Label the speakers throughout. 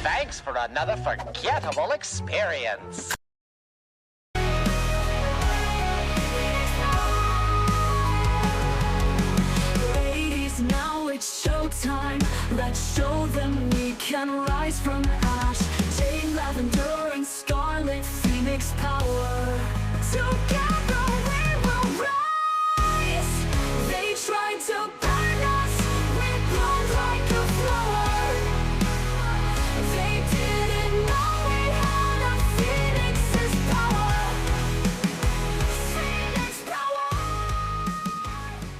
Speaker 1: Thanks for another forgettable experience.
Speaker 2: Ladies, now it's showtime. Let's show them we can rise from ash. Jade, Lavender, and Scarlet, Phoenix power. Together we will rise. They tried to burn us, we glow like a flower. They didn't know we had a Phoenix's power. Phoenix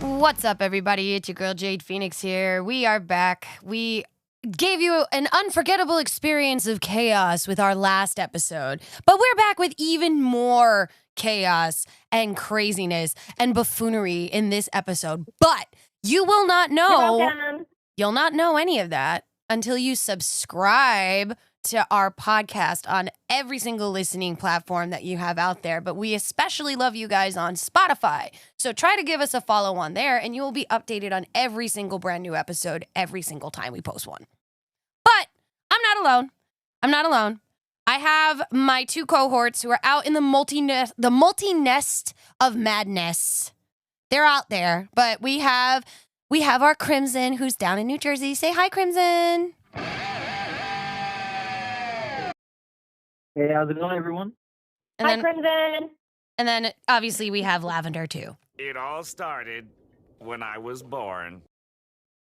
Speaker 2: power.
Speaker 3: What's up, everybody? It's your girl Jade Phoenix here. We are back. We gave you an unforgettable experience of chaos with our last episode, but we're back with even more chaos and craziness and buffoonery in this episode. But you will not know. You'll not know any of that until you subscribe to our podcast on every single listening platform that you have out there. But we especially love you guys on Spotify. So try to give us a follow on there and you will be updated on every single brand new episode every single time we post one. But I'm not alone. I'm not alone. I have my two cohorts who are out in the multi-nest of madness. They're out there, but we have our Crimson who's down in New Jersey. Say hi, Crimson.
Speaker 4: Hey, how's it going, everyone?
Speaker 3: And
Speaker 5: Hi,
Speaker 3: then,
Speaker 5: Crimson.
Speaker 3: and then obviously we have Lavender too.
Speaker 6: It all started when I was born.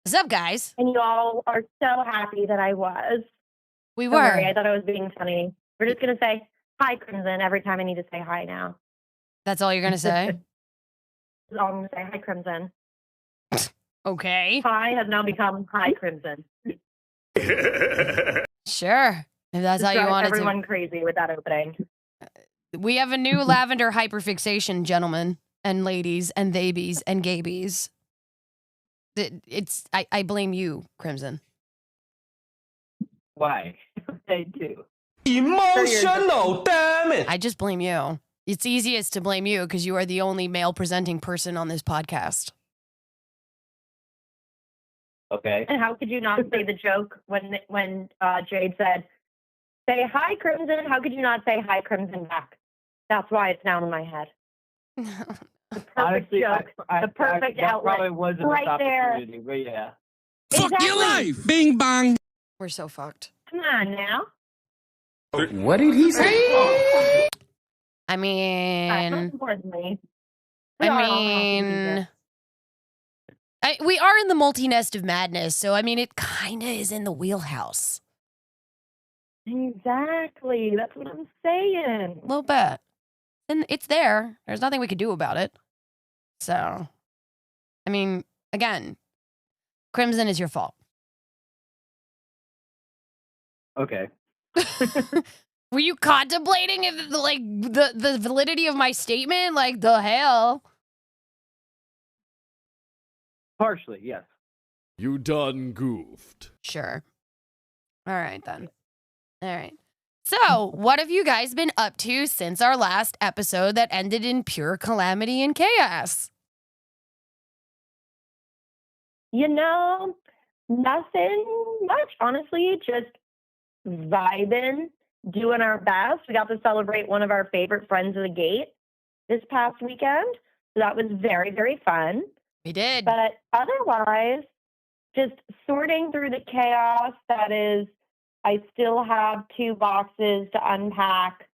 Speaker 3: What's up, guys?
Speaker 5: And you all are so happy that I was.
Speaker 3: We
Speaker 5: Don't
Speaker 3: were.
Speaker 5: worry, I thought I was being funny. We're just going to say hi, Crimson, every time I need to say hi now.
Speaker 3: That's all you're gonna say?
Speaker 5: That's all I'm going to say. Hi, Crimson.
Speaker 3: Okay.
Speaker 5: Hi has now become hi, Crimson.
Speaker 3: Sure. If that's how you
Speaker 5: Drives
Speaker 3: want it
Speaker 5: everyone crazy with that opening.
Speaker 3: to. We have a new Lavender hyperfixation, gentlemen and ladies and babies and gabies. I blame you, Crimson.
Speaker 4: Why? I do.
Speaker 7: Emotional, damn it!
Speaker 3: I just blame you. It's easiest to blame you because you are the only male presenting person on this podcast.
Speaker 4: Okay.
Speaker 5: And how could you not say the joke when Jade said, say hi, Crimson? How could you not say hi, Crimson back? That's why it's now in my head. The perfect
Speaker 4: Honestly,
Speaker 5: joke. The perfect
Speaker 4: that
Speaker 5: outlet.
Speaker 4: probably was a
Speaker 5: Right
Speaker 4: missed
Speaker 5: there.
Speaker 4: opportunity, but yeah.
Speaker 7: Fuck your
Speaker 5: Exactly.
Speaker 7: life! Bing bang!
Speaker 3: We're so fucked.
Speaker 5: Come on now.
Speaker 7: What did he say?
Speaker 3: I
Speaker 5: Most
Speaker 3: mean,
Speaker 5: importantly, we are all happy to be here.
Speaker 3: we are in the multi-nest of madness, so I mean, it kind of is in the wheelhouse.
Speaker 5: Exactly. That's what I'm saying.
Speaker 3: A little bit. And it's there. There's nothing we could do about it. So, I mean, again, Crimson is your fault.
Speaker 4: Okay.
Speaker 3: Were you contemplating if, like the validity of my statement? Like the hell?
Speaker 4: Partially, yes.
Speaker 7: You done goofed.
Speaker 3: Sure. All right then. All right. So, what have you guys been up to since our last episode that ended in pure calamity and chaos?
Speaker 5: You know, nothing much, honestly. Just vibing, doing our best. We got to celebrate one of our favorite friends of the gate this past weekend. So that was very, very fun.
Speaker 3: We did.
Speaker 5: But otherwise, just sorting through the chaos that is, I still have 2 boxes to unpack,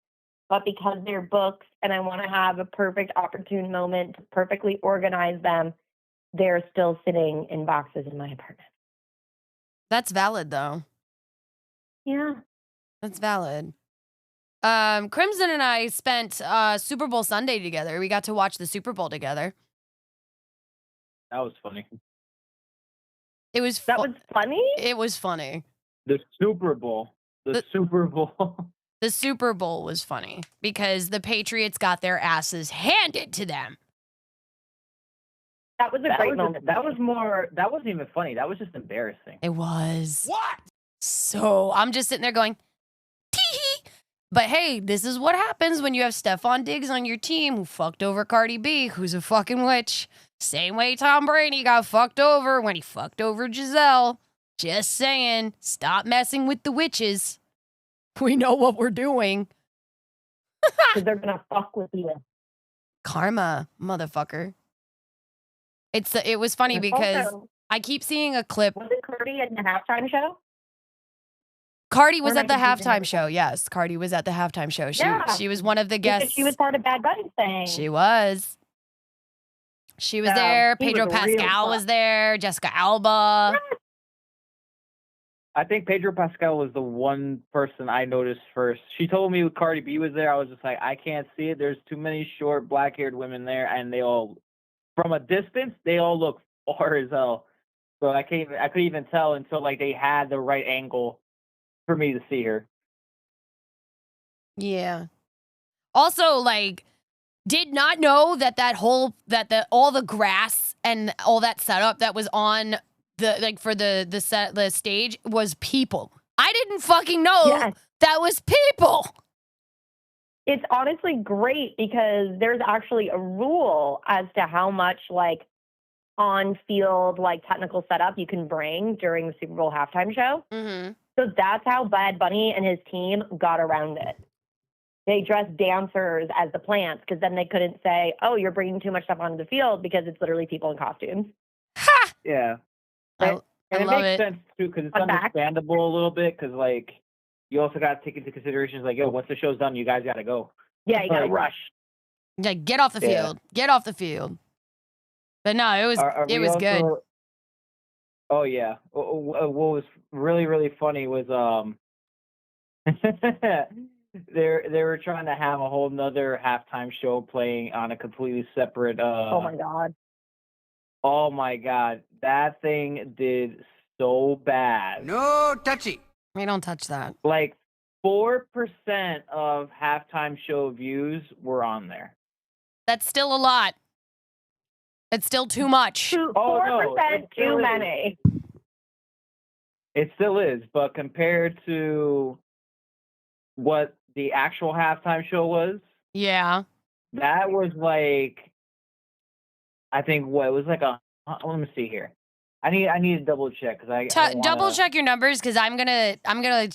Speaker 5: but because they're books and I want to have a perfect opportune moment to perfectly organize them, they're still sitting in boxes in my apartment.
Speaker 3: That's valid though.
Speaker 5: Yeah.
Speaker 3: That's valid. Crimson and I spent Super Bowl Sunday together. We got to watch the Super Bowl together.
Speaker 4: That was funny.
Speaker 3: It was
Speaker 5: That was funny?
Speaker 3: It was funny.
Speaker 4: The Super Bowl. The Super Bowl.
Speaker 3: The Super Bowl was funny because the Patriots got their asses handed to them.
Speaker 5: That was a great moment.
Speaker 4: That wasn't even funny. That was just embarrassing.
Speaker 3: It was.
Speaker 7: What?
Speaker 3: So I'm just sitting there going, tee. But hey, this is what happens when you have Stephon Diggs on your team who fucked over Cardi B, who's a fucking witch. Same way Tom Brady got fucked over when he fucked over Giselle. Just saying, stop messing with the witches. We know what we're doing.
Speaker 5: Because they're gonna fuck with you.
Speaker 3: Karma, motherfucker. It was funny
Speaker 5: And
Speaker 3: because
Speaker 5: also,
Speaker 3: I keep seeing a clip.
Speaker 5: was it Cardi in the halftime show?
Speaker 3: Cardi
Speaker 5: Or
Speaker 3: was
Speaker 5: am I
Speaker 3: at the
Speaker 5: confusing
Speaker 3: halftime
Speaker 5: everything?
Speaker 3: show. Yes, Cardi was at the halftime show.
Speaker 5: Yeah.
Speaker 3: She was one of the
Speaker 5: Because
Speaker 3: guests.
Speaker 5: she was part of Bad Bunny's thing.
Speaker 3: She was. She was
Speaker 5: So,
Speaker 3: there.
Speaker 5: he was
Speaker 3: Pedro
Speaker 5: a real
Speaker 3: Pascal was
Speaker 5: fuck.
Speaker 3: there. Jessica Alba.
Speaker 4: I think Pedro Pascal was the one person I noticed first. She told me Cardi B was there. I was just like, I can't see it. There's too many short, black-haired women there, and they all, from a distance, they all look far as hell. So I couldn't even tell until like they had the right angle for me to see her.
Speaker 3: Yeah. Also, like, did not know that all the grass and all that setup that was on for the stage was people. I didn't fucking know
Speaker 5: Yes.
Speaker 3: that was people.
Speaker 5: It's honestly great because there's actually a rule as to how much like on-field like technical setup you can bring during the Super Bowl halftime show.
Speaker 3: Mm-hmm.
Speaker 5: So that's how Bad Bunny and his team got around it. They dressed dancers as the plants because then they couldn't say, "Oh, you're bringing too much stuff onto the field," because it's literally people in costumes.
Speaker 3: Ha!
Speaker 4: Yeah.
Speaker 3: I
Speaker 4: And it
Speaker 3: love
Speaker 4: makes
Speaker 3: it.
Speaker 4: sense, too, because it's
Speaker 5: Fun fact.
Speaker 4: understandable a little bit, because, like, you also got to take into consideration, like, yo, once the show's done, you guys got to go.
Speaker 5: Yeah, you gotta
Speaker 4: Like,
Speaker 5: rush.
Speaker 3: Yeah, get off the
Speaker 4: Yeah.
Speaker 3: field. Get off the field. But no, it was
Speaker 4: Are
Speaker 3: it
Speaker 4: we
Speaker 3: was good.
Speaker 4: also- Oh, yeah. What was really, really funny was, they were trying to have a whole nother halftime show playing on a completely separate,
Speaker 5: Oh my God.
Speaker 4: oh my God, that thing did so bad.
Speaker 7: No touchy.
Speaker 3: We don't touch that.
Speaker 4: Like 4% of halftime show views were on there.
Speaker 3: That's still a lot. It's still too much.
Speaker 4: Oh, no,
Speaker 5: 4%
Speaker 4: it still
Speaker 5: too
Speaker 4: is.
Speaker 5: many.
Speaker 4: It still is, but compared to what the actual halftime show was,
Speaker 3: Yeah.
Speaker 4: that was like, I think what it was like let me see here. I need to double check because I don't
Speaker 3: Double
Speaker 4: wanna-
Speaker 3: check your numbers because I'm gonna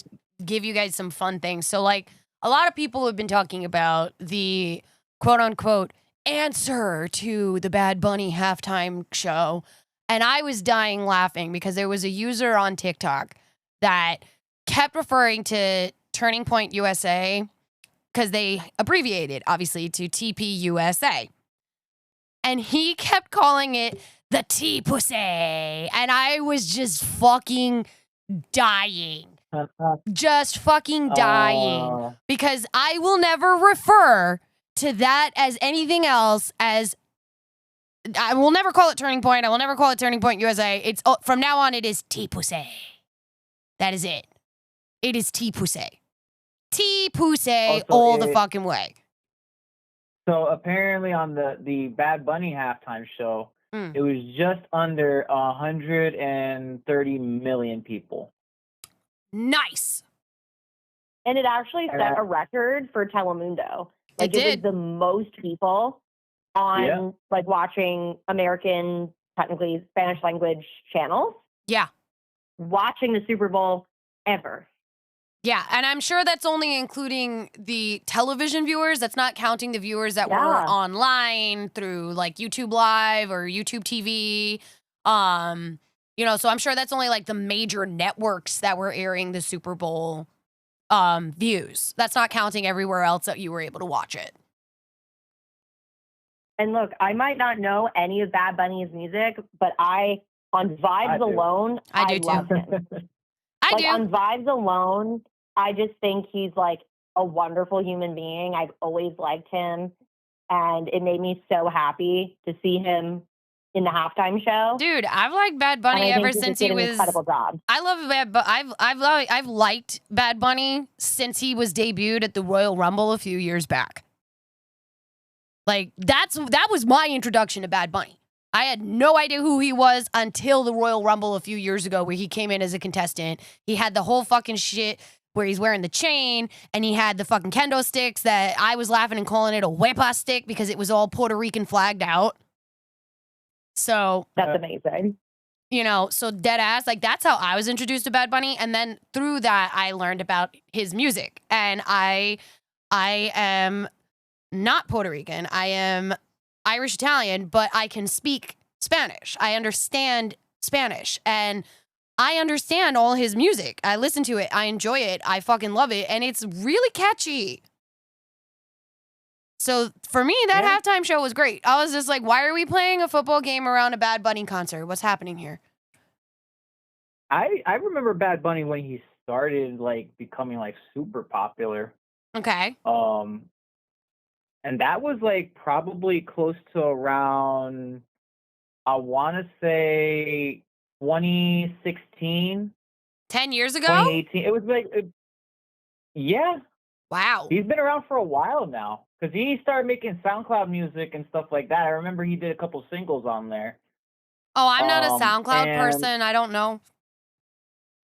Speaker 3: give you guys some fun things. So like a lot of people have been talking about the quote unquote answer to the Bad Bunny halftime show, and I was dying laughing because there was a user on TikTok that kept referring to Turning Point USA because they abbreviated obviously to TPUSA, and he kept calling it the T pussy, and I was just fucking dying. Just fucking dying. Because I will never refer to that as anything else as I will never call it Turning Point. I will never call it Turning Point USA. It's from now on it is T pussy. That is it. It is T pussy. T pussy
Speaker 4: Also,
Speaker 3: all the fucking way.
Speaker 4: So apparently on the Bad Bunny halftime show,
Speaker 3: Mm.
Speaker 4: it was just under 130 million people.
Speaker 3: Nice.
Speaker 5: And it actually set a record for Telemundo. Like
Speaker 3: It
Speaker 5: it was
Speaker 3: did.
Speaker 5: the most people on
Speaker 4: Yeah.
Speaker 5: like watching American, technically Spanish language channels,
Speaker 3: Yeah.
Speaker 5: watching the Super Bowl ever.
Speaker 3: Yeah, and I'm sure that's only including the television viewers. That's not counting the viewers that were
Speaker 5: Yeah.
Speaker 3: online through like YouTube Live or YouTube TV. So I'm sure that's only like the major networks that were airing the Super Bowl views. That's not counting everywhere else that you were able to watch it.
Speaker 5: And look, I might not know any of Bad Bunny's music, but on vibes
Speaker 4: I do.
Speaker 5: alone,
Speaker 3: I do
Speaker 5: love
Speaker 3: too.
Speaker 5: him.
Speaker 3: I
Speaker 5: Like
Speaker 3: do.
Speaker 5: on vibes alone, I just think he's like a wonderful human being. I've always liked him, and it made me so happy to see him in the halftime show.
Speaker 3: Dude, I've liked Bad
Speaker 5: And
Speaker 3: Bunny
Speaker 5: I think
Speaker 3: ever
Speaker 5: just
Speaker 3: since
Speaker 5: did
Speaker 3: he
Speaker 5: an
Speaker 3: was.
Speaker 5: incredible job.
Speaker 3: I love I've liked Bad Bunny since he was debuted at the Royal Rumble a few years back. Like that was my introduction to Bad Bunny. I had no idea who he was until the Royal Rumble a few years ago where he came in as a contestant. He had the whole fucking shit where he's wearing the chain and he had the fucking kendo sticks that I was laughing and calling it a huepa stick because it was all Puerto Rican flagged out. So
Speaker 5: That's amazing.
Speaker 3: You know, so dead ass, like that's how I was introduced to Bad Bunny. And then through that, I learned about his music. And I am not Puerto Rican. I am Irish Italian, but I can speak Spanish. I understand Spanish. And I understand all his music. I listen to it. I enjoy it. I fucking love it. And it's really catchy. So for me, that halftime show was great. I was just like, why are we playing a football game around a Bad Bunny concert? What's happening here?
Speaker 4: I remember Bad Bunny when he started like becoming like super popular.
Speaker 3: Okay.
Speaker 4: And that was like probably close to around, I want to say 2016,
Speaker 3: 10 years ago?
Speaker 4: 2018. It was like, yeah.
Speaker 3: Wow.
Speaker 4: He's been around for a while now because he started making SoundCloud music and stuff like that. I remember he did a couple singles on there.
Speaker 3: Oh, I'm not a SoundCloud
Speaker 4: and-
Speaker 3: person. I don't know.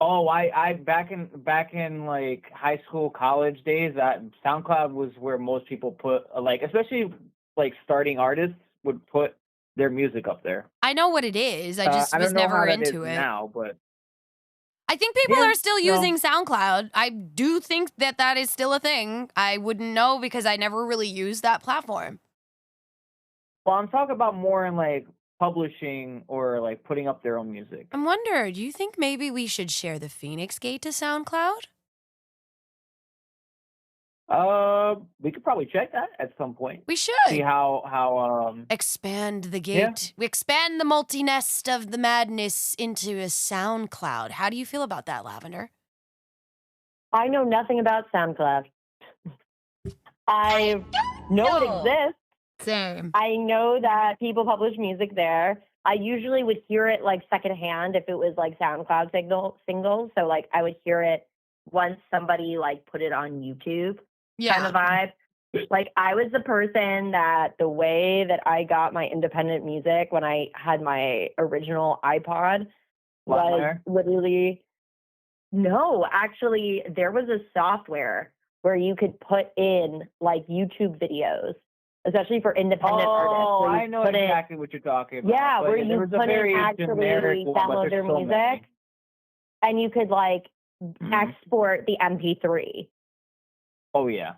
Speaker 4: Oh, I back in like high school, college days, that SoundCloud was where most people put like, especially like starting artists would put their music up there.
Speaker 3: I know what it is. I just
Speaker 4: I
Speaker 3: was
Speaker 4: don't know
Speaker 3: never
Speaker 4: how that
Speaker 3: into
Speaker 4: is
Speaker 3: it.
Speaker 4: now, but
Speaker 3: I think people
Speaker 4: Yeah,
Speaker 3: are still
Speaker 4: no.
Speaker 3: using SoundCloud. I do think that that is still a thing. I wouldn't know because I never really used that platform.
Speaker 4: well, I'm talking about more in like publishing or like putting up their own music.
Speaker 3: I wonder, do you think maybe we should share the Phoenix Gate to SoundCloud?
Speaker 4: We could probably check that at some point.
Speaker 3: We should.
Speaker 4: See how
Speaker 3: Expand the gate.
Speaker 4: Yeah.
Speaker 3: We expand the multi-nest of the madness into a SoundCloud. How do you feel about that, Lavender?
Speaker 5: I know nothing about SoundCloud. I know it exists.
Speaker 3: Same.
Speaker 5: I know that people publish music there. I usually would hear it like secondhand if it was like SoundCloud singles. So like I would hear it once somebody like put it on YouTube kind of vibe. Like I was the person that the way that I got my independent music when I had my original iPod was
Speaker 4: Lavender?
Speaker 5: literally, no, actually there was a software where you could put in like YouTube videos, especially for independent artists.
Speaker 4: Oh,
Speaker 5: where you
Speaker 4: I know
Speaker 5: put in-
Speaker 4: exactly what you're talking about.
Speaker 5: Yeah,
Speaker 4: but
Speaker 5: where
Speaker 4: there
Speaker 5: you
Speaker 4: was a
Speaker 5: couldn't
Speaker 4: very
Speaker 5: actually
Speaker 4: generic one, but
Speaker 5: download
Speaker 4: there's
Speaker 5: their
Speaker 4: so
Speaker 5: music,
Speaker 4: many.
Speaker 5: and you could like
Speaker 4: Mhm.
Speaker 5: export the MP3.
Speaker 4: Oh yeah.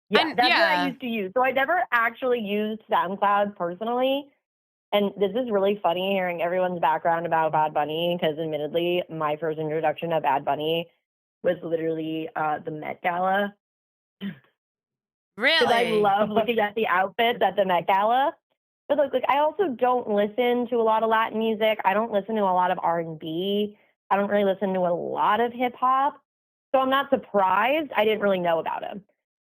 Speaker 5: Yeah,
Speaker 3: And-
Speaker 5: that's what
Speaker 3: yeah.
Speaker 5: I used to use. So I never actually used SoundCloud personally. And this is really funny hearing everyone's background about Bad Bunny, because admittedly, my first introduction to Bad Bunny was literally the Met Gala.
Speaker 3: Really?
Speaker 5: Because I love looking at the outfits at the Met Gala. But look, like I also don't listen to a lot of Latin music. I don't listen to a lot of R&B. I don't really listen to a lot of hip hop. So I'm not surprised I didn't really know about him,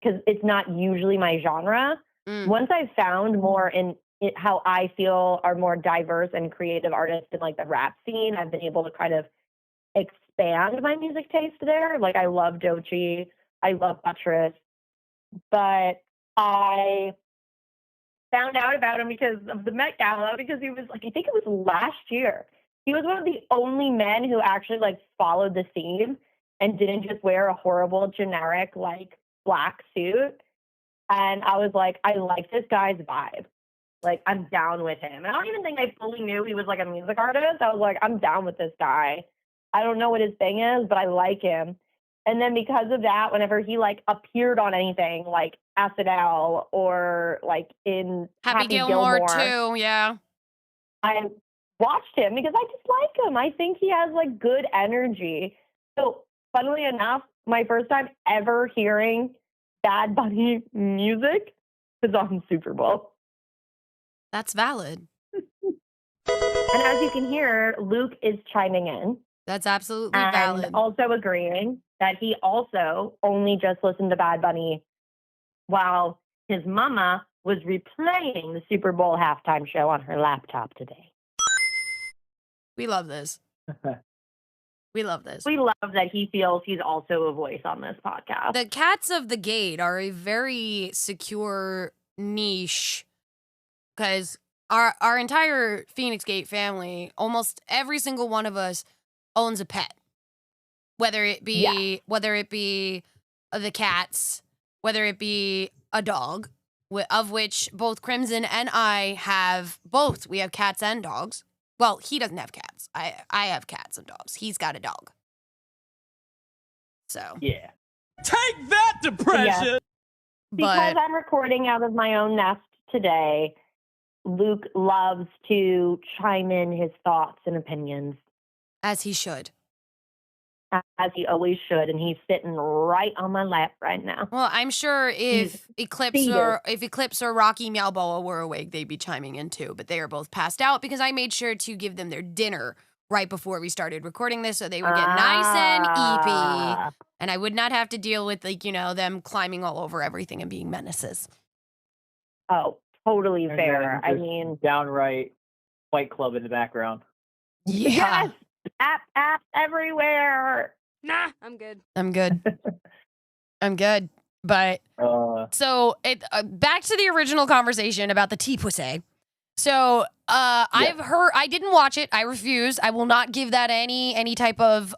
Speaker 5: because it's not usually my genre.
Speaker 3: Mm.
Speaker 5: Once I found more in it, how I feel are more diverse and creative artists in like the rap scene, I've been able to kind of expand my music taste there. Like I love Doechii, I love Buttress, but I found out about him because of the Met Gala, because he was like, I think it was last year. He was one of the only men who actually like followed the scene and didn't just wear a horrible generic like black suit. And I was like, I like this guy's vibe. Like, I'm down with him. And I don't even think I fully knew he was like a music artist. I was like, I'm down with this guy. I don't know what his thing is, but I like him. And then because of that, whenever he like appeared on anything like SNL or like in
Speaker 3: Happy Gilmore too, yeah.
Speaker 5: I watched him because I just like him. I think he has like good energy. So funnily enough, my first time ever hearing Bad Bunny music was on Super Bowl.
Speaker 3: That's valid.
Speaker 5: And as you can hear, Luke is chiming in
Speaker 3: That's absolutely
Speaker 5: and
Speaker 3: valid.
Speaker 5: also agreeing that he also only just listened to Bad Bunny while his mama was replaying the Super Bowl halftime show on her laptop today.
Speaker 3: We love this. We love this.
Speaker 5: We love that he feels he's also a voice on this podcast.
Speaker 3: The Cats of the Gate are a very secure niche, because our entire Phoenix Gate family, almost every single one of us owns a pet. Whether it be the cats, whether it be a dog, of which both Crimson and I have both. We have cats and dogs. Well, he doesn't have cats. I have cats and dogs. He's got a dog. So.
Speaker 4: Yeah.
Speaker 7: Take that, depression!
Speaker 5: Yes. Because I'm recording out of my own nest today, Luke loves to chime in his thoughts and opinions,
Speaker 3: As he should.
Speaker 5: as he always should, and he's sitting right on my lap right now.
Speaker 3: Well, I'm sure if Eclipse
Speaker 5: seated.
Speaker 3: or Rocky Malboa were awake, they'd be chiming in too. But they are both passed out because I made sure to give them their dinner right before we started recording this, so they would get nice and eepy, and I would not have to deal with them climbing all over everything and being menaces.
Speaker 5: Oh, totally
Speaker 4: And
Speaker 5: fair.
Speaker 4: then
Speaker 5: I
Speaker 4: just
Speaker 5: mean,
Speaker 4: downright Fight Club in the background.
Speaker 3: Yeah.
Speaker 5: yes, apps everywhere.
Speaker 8: Nah, I'm good.
Speaker 3: I'm good. I'm good. But so back to the original conversation about the tea pussy. So I didn't watch it. I refuse. I will not give that any type of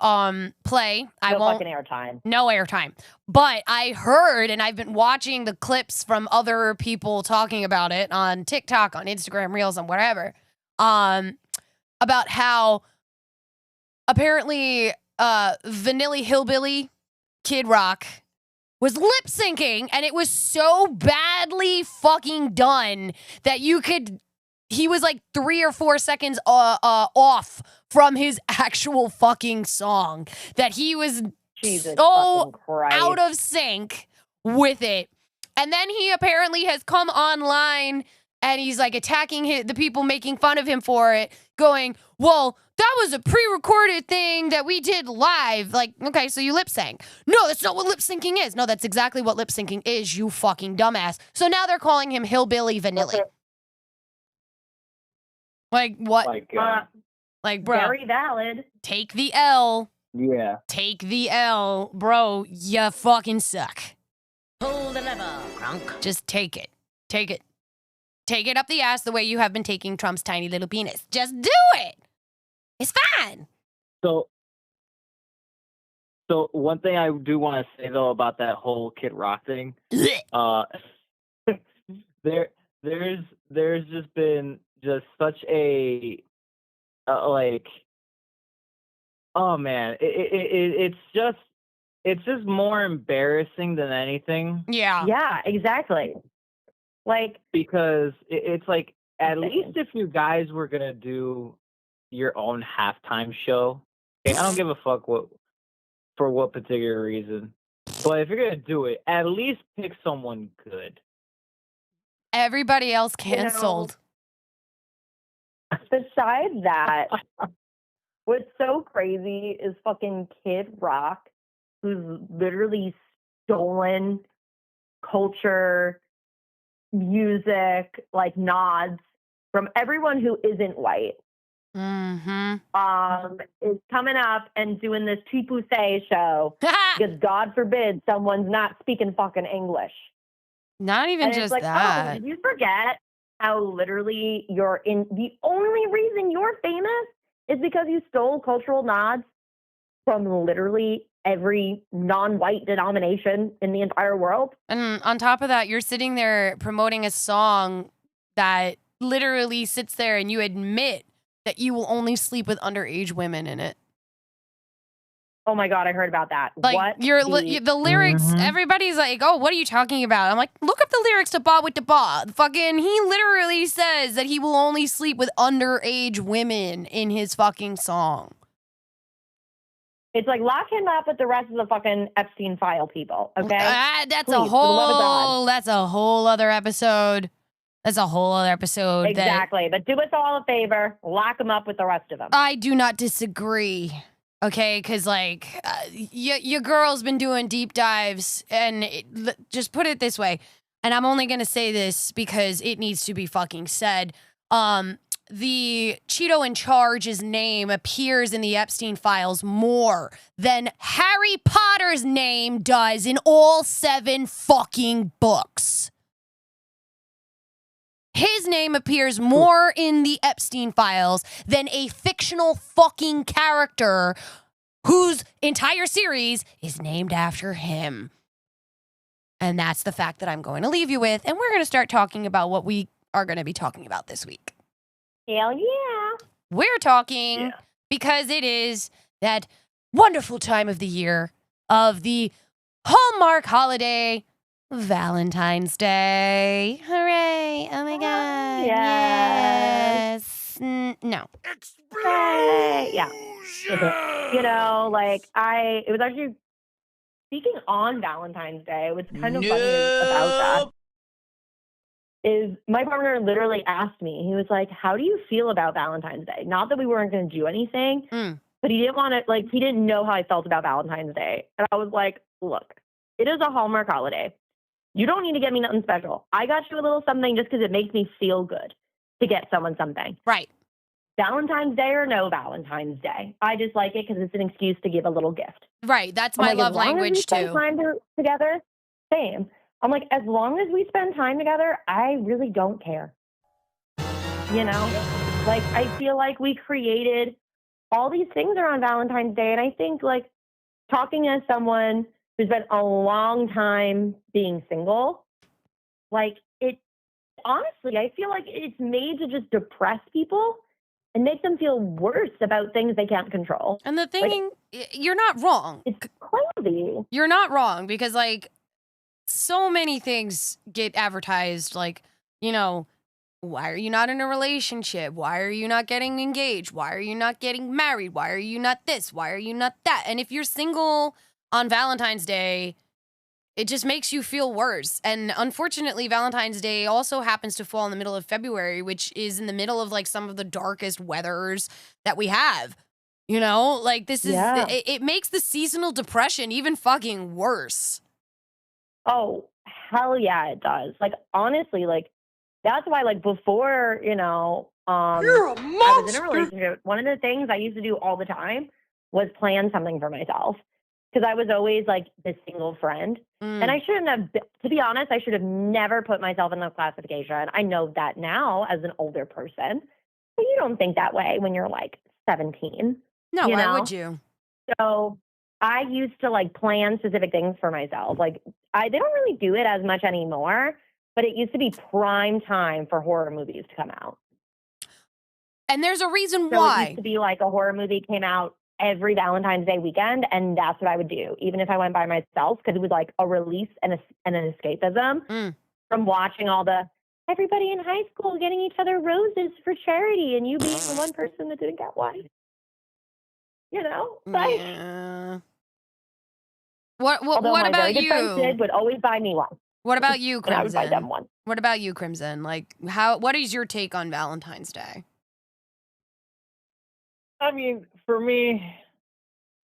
Speaker 3: play. I
Speaker 5: No
Speaker 3: won't.
Speaker 5: fucking airtime.
Speaker 3: No airtime. But I heard, and I've been watching the clips from other people talking about it on TikTok, on Instagram Reels, and whatever, about how apparently Vanilla Hillbilly Kid Rock was lip syncing, and it was so badly fucking done that he was like 3 or 4 seconds off from his actual fucking song, that he was
Speaker 5: Jesus
Speaker 3: so
Speaker 5: fucking Christ.
Speaker 3: out of sync with it. And then he apparently has come online and he's like attacking the people making fun of him for it, going, well, that was a pre-recorded thing that we did live. Like, okay, so you lip sync. No, that's not what lip syncing is. No, that's exactly what lip syncing is, you fucking dumbass. So now they're calling him Hillbilly Vanilli. Like, what? Like, bro.
Speaker 5: Very valid.
Speaker 3: Take the L.
Speaker 4: Yeah.
Speaker 3: Take the L. Bro, you fucking suck.
Speaker 1: Pull the lever, crunk.
Speaker 3: Just take it. Take it. Take it up the ass the way you have been taking Trump's tiny little penis. Just do it. It's fine.
Speaker 4: So one thing I do want to say though about that whole Kid Rock thing, there's just been just such a like, oh man, it's just more embarrassing than anything.
Speaker 3: Yeah.
Speaker 5: Yeah, exactly. Like,
Speaker 4: Because it's like, at least if you guys were gonna do your own halftime show, okay, I don't give a fuck for what particular reason, but if you're gonna do it, at least pick someone good.
Speaker 3: Everybody else canceled.
Speaker 5: besides that, what's so crazy is fucking Kid Rock, who's literally stolen culture, music, like nods from everyone who isn't white.
Speaker 3: Mm-hmm.
Speaker 5: Is coming up and doing this Tipu Say show because God forbid someone's not speaking fucking English.
Speaker 3: Not even
Speaker 5: And it's
Speaker 3: just
Speaker 5: like,
Speaker 3: that.
Speaker 5: oh, did you forget how literally you're in? The only reason you're famous is because you stole cultural nods from literally every non-white denomination in the entire world.
Speaker 3: And on top of that, you're sitting there promoting a song that literally sits there and you admit that you will only sleep with underage women in it.
Speaker 5: Oh my God, I heard about that.
Speaker 3: Like,
Speaker 5: what
Speaker 3: the lyrics, everybody's like, oh, what are you talking about? I'm like, look up the lyrics to Ba with the Ba. Fucking, he literally says that he will only sleep with underage women in his fucking song.
Speaker 5: It's like, lock him up with the rest of the fucking Epstein file people, okay?
Speaker 3: That's
Speaker 5: Please,
Speaker 3: a
Speaker 5: for the love of God.
Speaker 3: whole other episode. That's a whole other episode.
Speaker 5: Exactly. But do us all a favor, lock him up with the rest of them.
Speaker 3: I do not disagree. Okay, because like your girl's been doing deep dives, and just put it this way, and I'm only gonna say this because it needs to be fucking said. The Cheeto in Charge's name appears in the Epstein files more than Harry Potter's name does in all 7 fucking books. His name appears more in the Epstein files than a fictional fucking character whose entire series is named after him. And that's the fact that I'm going to leave you with. And we're going to start talking about what we are going to be talking about this week.
Speaker 5: Hell yeah.
Speaker 3: We're talking because it is that wonderful time of the year of the Hallmark holiday, Valentine's Day. Hooray. Oh my God.
Speaker 5: Yes.
Speaker 3: No.
Speaker 5: Yeah. You know, like it was actually speaking on Valentine's Day. What's kind of funny about that is my partner literally asked me, he was like, how do you feel about Valentine's Day? Not that we weren't going to do anything, but he didn't want to, like, he didn't know how I felt about Valentine's Day. And I was like, look, it is a Hallmark holiday. You don't need to get me nothing special. I got you a little something just because it makes me feel good to get someone something.
Speaker 3: Right.
Speaker 5: Valentine's Day or no Valentine's Day. I just like it because it's an excuse to give a little gift.
Speaker 3: Right. That's my love language too.
Speaker 5: As long as we spend time together, same. I'm like, as long as we spend time together, I really don't care. You know? Like, I feel like we created all these things around Valentine's Day. And I think, like, talking as someone who's been a long time being single, like, it, honestly, I feel like it's made to just depress people and make them feel worse about things they can't control.
Speaker 3: And the thing, you're not wrong.
Speaker 5: It's crazy.
Speaker 3: You're not wrong because, like, so many things get advertised, like, you know, why are you not in a relationship? Why are you not getting engaged? Why are you not getting married? Why are you not this? Why are you not that? And if you're single on Valentine's Day, it just makes you feel worse. And unfortunately, Valentine's Day also happens to fall in the middle of February, which is in the middle of, like, some of the darkest weathers that we have. You know, like, this is, it makes the seasonal depression even fucking worse.
Speaker 5: Oh, hell yeah, it does. Like, honestly, like, that's why, like, before, you know,
Speaker 7: You're a
Speaker 5: I was in
Speaker 7: monster.
Speaker 5: a relationship, one of the things I used to do all the time was plan something for myself. Because I was always, like, the single friend. And I shouldn't have, to be honest, I should have never put myself in the classification. I know that now as an older person. But you don't think that way when you're, like, 17.
Speaker 3: No,
Speaker 5: you
Speaker 3: why
Speaker 5: know?
Speaker 3: would you?
Speaker 5: So I used to, like, plan specific things for myself. Like, they don't really do it as much anymore, but it used to be prime time for horror movies to come out.
Speaker 3: And there's a reason
Speaker 5: So
Speaker 3: why.
Speaker 5: it used to be like a horror movie came out every Valentine's Day weekend, and that's what I would do, even if I went by myself, because it was like a release and an escapism from watching all the everybody in high school getting each other roses for charity, and you being the one person that didn't get one. You know, like.
Speaker 3: Yeah. What
Speaker 5: Although my
Speaker 3: about
Speaker 5: very good friends
Speaker 3: you?
Speaker 5: did, would always buy me one.
Speaker 3: What about you,
Speaker 5: And I would buy them
Speaker 3: Crimson?
Speaker 5: one.
Speaker 3: What about you, Crimson? Like, what is your take on Valentine's Day?
Speaker 4: I mean, for me,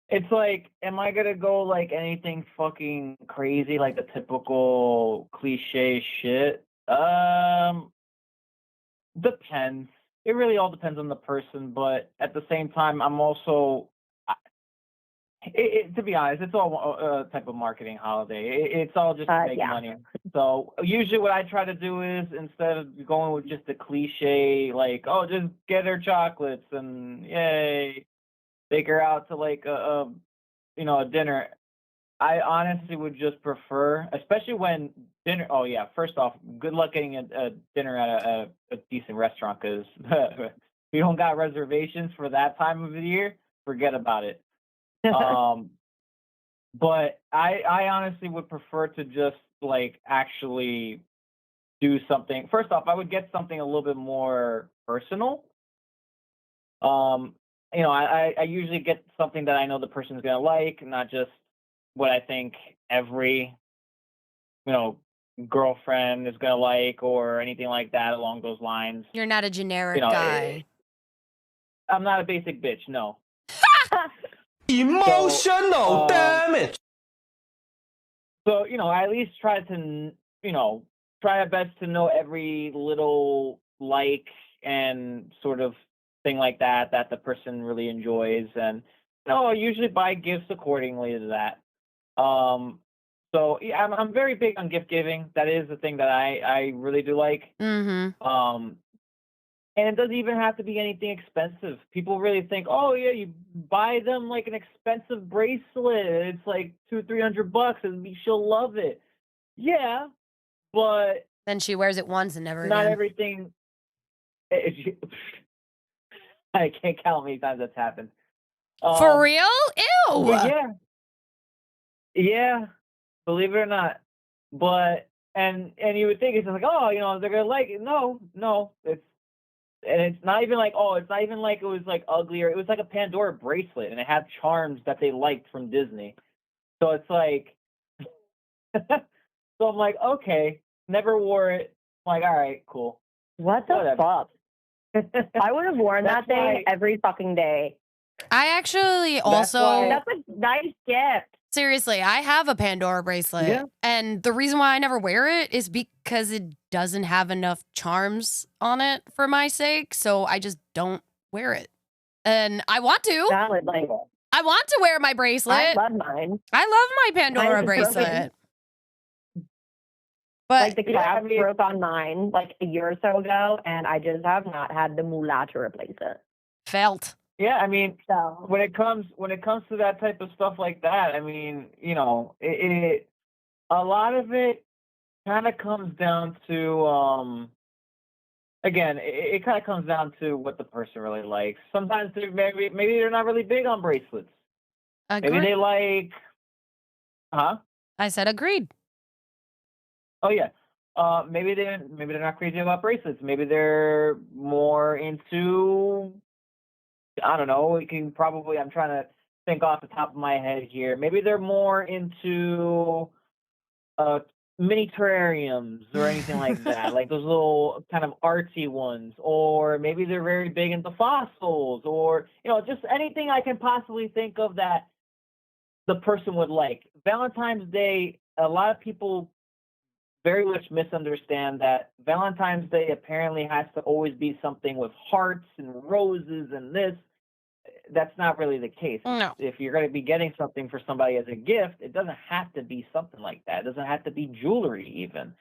Speaker 4: it's like, am I gonna go like anything fucking crazy, like the typical cliche shit? Depends. It really all depends on the person, but at the same time, I'm also, to be honest, it's all a type of marketing holiday. It's all just to make money. So usually what I try to do is, instead of going with just the cliche, like, oh, just get her chocolates and yay, take her out to like a dinner. I honestly would just prefer, especially when dinner. Oh yeah, first off, good luck getting a dinner at a decent restaurant, because if you don't got reservations for that time of the year, forget about it. But I honestly would prefer to just like actually do something. First off, I would get something a little bit more personal. I usually get something that I know the person's gonna like, not just what I think every, girlfriend is gonna like or anything like that along those lines.
Speaker 3: You're not a generic guy.
Speaker 4: I'm not a basic bitch, no.
Speaker 7: Emotional damage.
Speaker 4: So, I at least try to, try my best to know every little like and sort of thing like that the person really enjoys. And, I usually buy gifts accordingly to that. So yeah, I'm very big on gift giving. That is the thing that I really do like.
Speaker 3: Mm-hmm.
Speaker 4: And it doesn't even have to be anything expensive. People really think, oh yeah, you buy them like an expensive bracelet. It's like $200-300 and she'll love it. Yeah, but
Speaker 3: then she wears it once and never
Speaker 4: not
Speaker 3: again.
Speaker 4: everything. I can't count how many times that's happened.
Speaker 3: For real? Ew.
Speaker 4: But yeah, believe it or not. But and you would think it's just like, oh, they're gonna like it. No, it's not even like, it's not even like it was like uglier. It was like a Pandora bracelet, and it had charms that they liked from Disney. So it's like, so I'm like, okay, never wore it. I'm like, all right, cool.
Speaker 5: What the fuck? I would have worn that thing every fucking day.
Speaker 3: I actually also...
Speaker 5: That's a nice gift.
Speaker 3: Seriously, I have a Pandora bracelet.
Speaker 4: Yeah.
Speaker 3: And the reason why I never wear it is because it doesn't have enough charms on it for my sake. So I just don't wear it. And I want to.
Speaker 5: Valid, like,
Speaker 3: I want to wear my bracelet.
Speaker 5: I love mine.
Speaker 3: I love my Pandora bracelet. But
Speaker 5: like the clasp broke on mine like a year or so ago, and I just have not had the moolah to replace it.
Speaker 3: Felt.
Speaker 4: Yeah, I mean,
Speaker 5: So
Speaker 4: when it comes to that type of stuff like that, I mean, it a lot of it kind of comes down to again, it kind of comes down to what the person really likes. Sometimes maybe they're not really big on bracelets.
Speaker 3: Agreed.
Speaker 4: Maybe they like,
Speaker 3: I said agreed.
Speaker 4: Oh yeah. Maybe they're not crazy about bracelets. Maybe they're more into, I don't know. I'm trying to think off the top of my head here. Maybe they're more into mini terrariums or anything like that, like those little kind of artsy ones. Or maybe they're very big into fossils, or just anything I can possibly think of that the person would like. Valentine's Day, a lot of people very much misunderstand that Valentine's Day apparently has to always be something with hearts and roses and this. That's not really the case.
Speaker 3: No.
Speaker 4: If you're going to be getting something for somebody as a gift, it doesn't have to be something like that. It doesn't have to be jewelry even.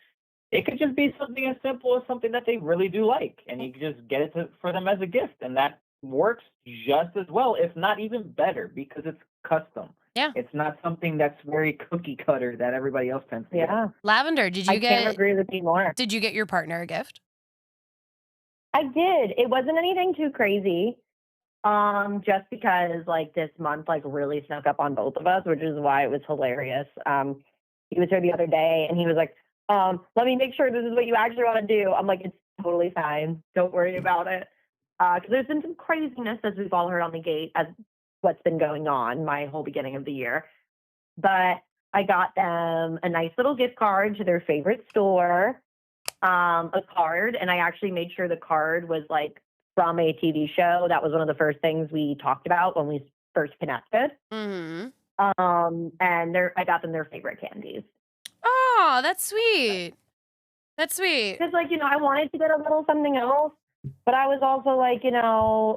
Speaker 4: It could just be something as simple as something that they really do like, and you can just get it for them as a gift, and that works just as well, if not even better, because it's custom.
Speaker 3: Yeah.
Speaker 4: It's not something that's very cookie cutter that everybody else tends to get.
Speaker 3: Lavender,
Speaker 5: I can't agree with you more.
Speaker 3: Did you get your partner a gift?
Speaker 5: I did. It wasn't anything too crazy. Just because like this month like really snuck up on both of us, which is why it was hilarious. He was here the other day and he was like, let me make sure this is what you actually want to do. I'm like, it's totally fine. Don't worry about it. Because there's been some craziness, as we've all heard on the gate, as what's been going on my whole beginning of the year. But I got them a nice little gift card to their favorite store, a card, and I actually made sure the card was like from a TV show. That was one of the first things we talked about when we first connected.
Speaker 3: Mm-hmm.
Speaker 5: And I got them their favorite candies.
Speaker 3: Oh, that's sweet. That's sweet.
Speaker 5: Because, like, I wanted to get a little something else, but I was also like,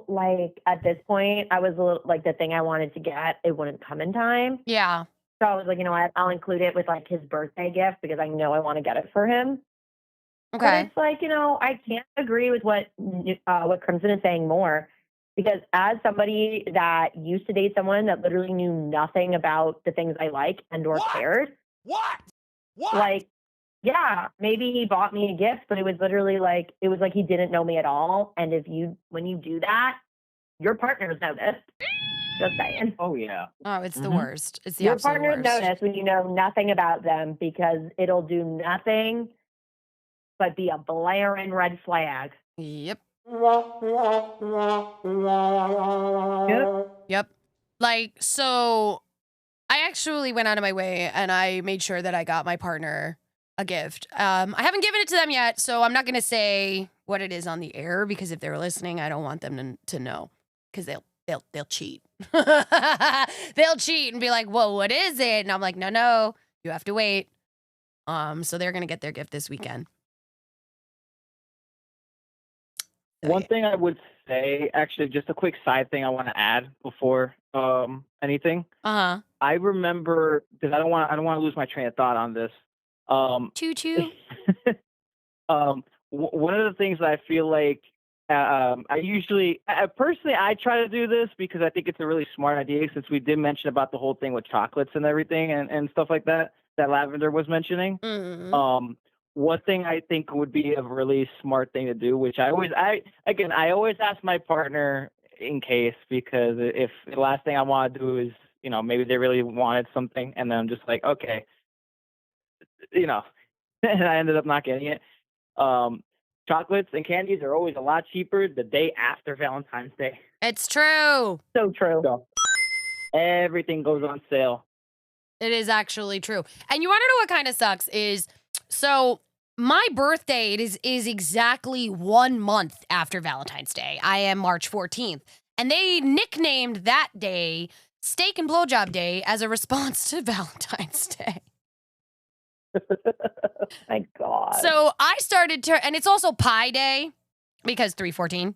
Speaker 5: like at this point, I was a little, like the thing I wanted to get, it wouldn't come in time.
Speaker 3: Yeah.
Speaker 5: So I was like, I'll include it with like his birthday gift because I know I want to get it for him.
Speaker 3: Okay.
Speaker 5: But it's like, I can't agree with what Crimson is saying more, because as somebody that used to date someone that literally knew nothing about the things I like and or cared.
Speaker 6: What?
Speaker 5: Like, yeah, maybe he bought me a gift, but it was literally like, he didn't know me at all. And when you do that, your partners notice. Just saying.
Speaker 4: Oh, yeah.
Speaker 3: Oh, it's the worst. It's the
Speaker 5: your
Speaker 3: absolute
Speaker 5: partners
Speaker 3: worst.
Speaker 5: notice when you know nothing about them, because it'll do nothing but be a blaring red flag.
Speaker 3: Yep.
Speaker 4: Yep.
Speaker 3: Yep. Like, so I actually went out of my way and I made sure that I got my partner a gift. I haven't given it to them yet, so I'm not going to say what it is on the air, because if they're listening, I don't want them to know, because they'll cheat. They'll cheat and be like, "Whoa, what is it?" And I'm like, "No, you have to wait." So they're going to get their gift this weekend.
Speaker 4: One thing I would say, actually, just a quick side thing I want to add before anything.
Speaker 3: Uh-huh.
Speaker 4: I remember, because I don't want to lose my train of thought on this.
Speaker 3: Choo-choo.
Speaker 4: One of the things I feel like I usually, personally, I try to do this because I think it's a really smart idea, since we did mention about the whole thing with chocolates and everything and stuff like that Lavender was mentioning.
Speaker 3: Mm-hmm.
Speaker 4: One thing I think would be a really smart thing to do, which I always ask my partner in case, because if the last thing I want to do is, maybe they really wanted something, and then I'm just like, okay, and I ended up not getting it. Chocolates and candies are always a lot cheaper the day after Valentine's Day.
Speaker 3: It's true.
Speaker 5: So true.
Speaker 4: So everything goes on sale.
Speaker 3: It is actually true. And you want to know what kind of sucks is, so my birthday is exactly 1 month after Valentine's Day. I am March 14th. And they nicknamed that day Steak and Blowjob Day as a response to Valentine's Day.
Speaker 5: My God.
Speaker 3: So I started to, and it's also Pie Day because 3/14.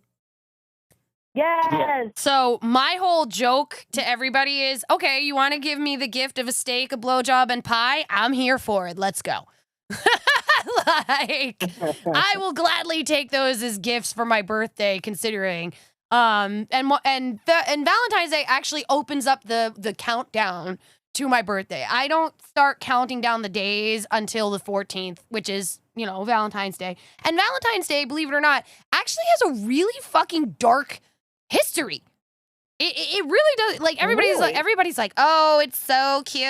Speaker 5: Yes.
Speaker 3: So my whole joke to everybody is, okay, you want to give me the gift of a steak, a blowjob, and pie? I'm here for it. Let's go. Like, I will gladly take those as gifts for my birthday, considering. And Valentine's Day actually opens up the countdown to my birthday. I don't start counting down the days until the 14th, which is, Valentine's Day. And Valentine's Day, believe it or not, actually has a really fucking dark history. It really does. Like, everybody's like, oh, it's so cute.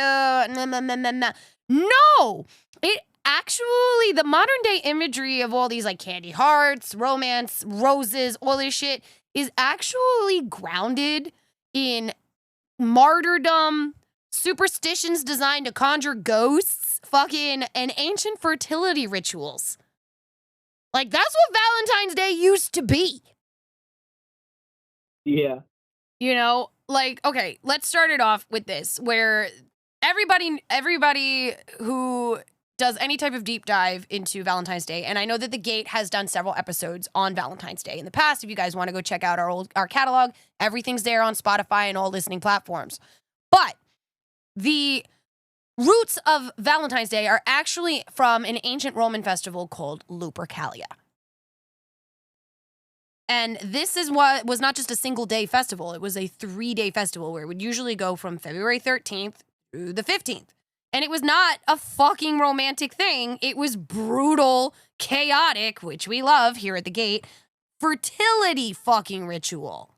Speaker 3: No, it actually, the modern day imagery of all these like candy hearts, romance, roses, all this shit is actually grounded in martyrdom, superstitions designed to conjure ghosts, fucking, and ancient fertility rituals. Like, that's what Valentine's Day used to be.
Speaker 4: Yeah.
Speaker 3: Like, okay, let's start it off with this, where everybody who does any type of deep dive into Valentine's Day, and I know that The Gate has done several episodes on Valentine's Day in the past. If you guys want to go check out our catalog, everything's there on Spotify and all listening platforms. But the roots of Valentine's Day are actually from an ancient Roman festival called Lupercalia. And this is what was not just a single day festival. It was a 3-day festival where it would usually go from February 13th through the 15th. And it was not a fucking romantic thing. It was brutal, chaotic, which we love here at The Gate, fertility fucking ritual.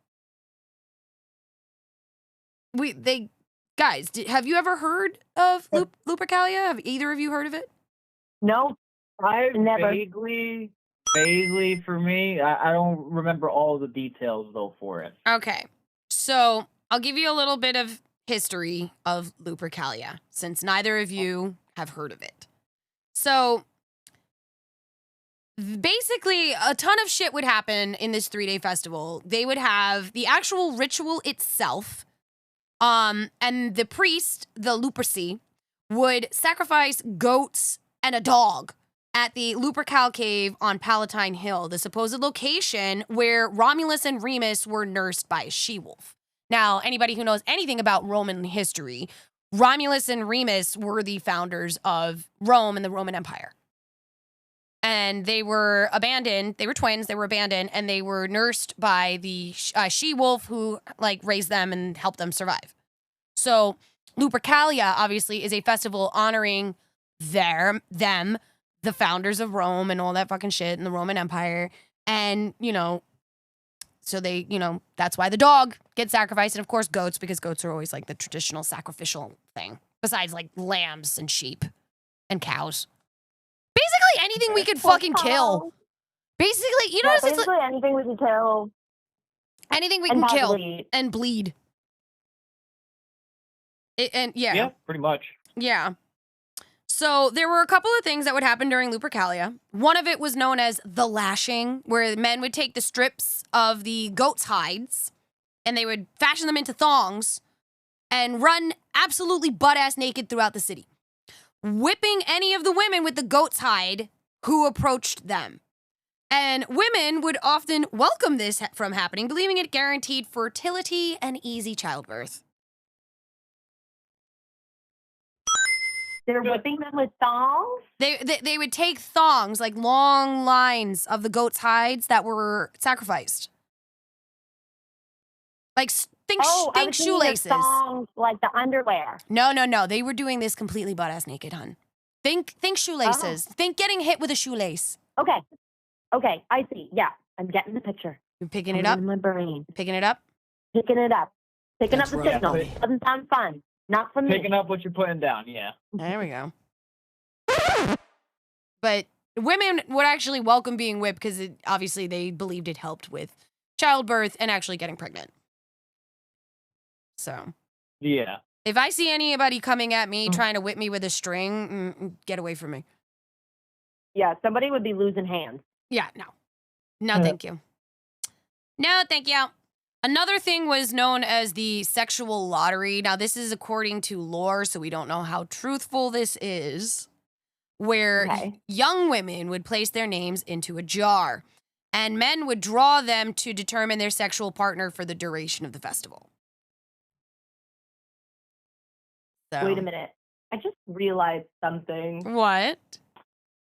Speaker 3: Guys, have you ever heard of Lupercalia? Have either of you heard of it?
Speaker 5: No, never.
Speaker 4: Vaguely for me. I don't remember all the details though for it.
Speaker 3: Okay, so I'll give you a little bit of history of Lupercalia, since neither of you have heard of it. So basically, a ton of shit would happen in this 3-day festival. They would have the actual ritual itself, and the priest, the Luperci, would sacrifice goats and a dog at the Lupercal Cave on Palatine Hill, the supposed location where Romulus and Remus were nursed by a she-wolf. Now, anybody who knows anything about Roman history, Romulus and Remus were the founders of Rome and the Roman Empire. And they were abandoned. They were twins. They were abandoned, and they were nursed by the she-wolf who, raised them and helped them survive. So Lupercalia, obviously, is a festival honoring them, the founders of Rome and all that fucking shit in the Roman Empire. And, so they, that's why the dog gets sacrificed. And of course, goats, because goats are always the traditional sacrificial thing, besides lambs and sheep and cows. Basically anything we could fucking kill. Basically,
Speaker 5: basically anything we can kill.
Speaker 3: Anything we can kill and bleed.
Speaker 4: Yeah, pretty much.
Speaker 3: Yeah. So there were a couple of things that would happen during Lupercalia. One of it was known as the lashing, where men would take the strips of the goat's hides and they would fashion them into thongs and run absolutely butt-ass naked throughout the city, whipping any of the women with the goat's hide who approached them. And women would often welcome this from happening, believing it guaranteed fertility and easy childbirth.
Speaker 5: They're whipping them with thongs?
Speaker 3: They would take thongs, long lines of the goat's hides that were sacrificed. Think shoelaces.
Speaker 5: Thongs, like the underwear.
Speaker 3: No. They were doing this completely butt-ass naked, hun. Think shoelaces.
Speaker 5: Oh.
Speaker 3: Think getting hit with a shoelace.
Speaker 5: Okay, I see. Yeah, I'm getting the picture.
Speaker 3: You're picking it up?
Speaker 5: In my brain.
Speaker 3: Picking it up?
Speaker 5: Picking it up. Picking
Speaker 7: That's
Speaker 5: up the
Speaker 7: right,
Speaker 5: signal.
Speaker 7: buddy.
Speaker 5: Doesn't sound fun. Not for me.
Speaker 4: Picking up what you're putting down, yeah.
Speaker 3: There we go. But women would actually welcome being whipped because obviously they believed it helped with childbirth and actually getting pregnant. So,
Speaker 4: Yeah.
Speaker 3: if I see anybody coming at me trying to whip me with a string, get away from me.
Speaker 5: Yeah, somebody would be losing hands.
Speaker 3: Yeah, no. No, thank you. No, thank you. Another thing was known as the sexual lottery. Now, this is according to lore, so we don't know how truthful this is, where
Speaker 5: Okay.
Speaker 3: young women would place their names into a jar, and men would draw them to determine their sexual partner for the duration of the festival. So,
Speaker 5: Wait a minute. I just realized something.
Speaker 3: what?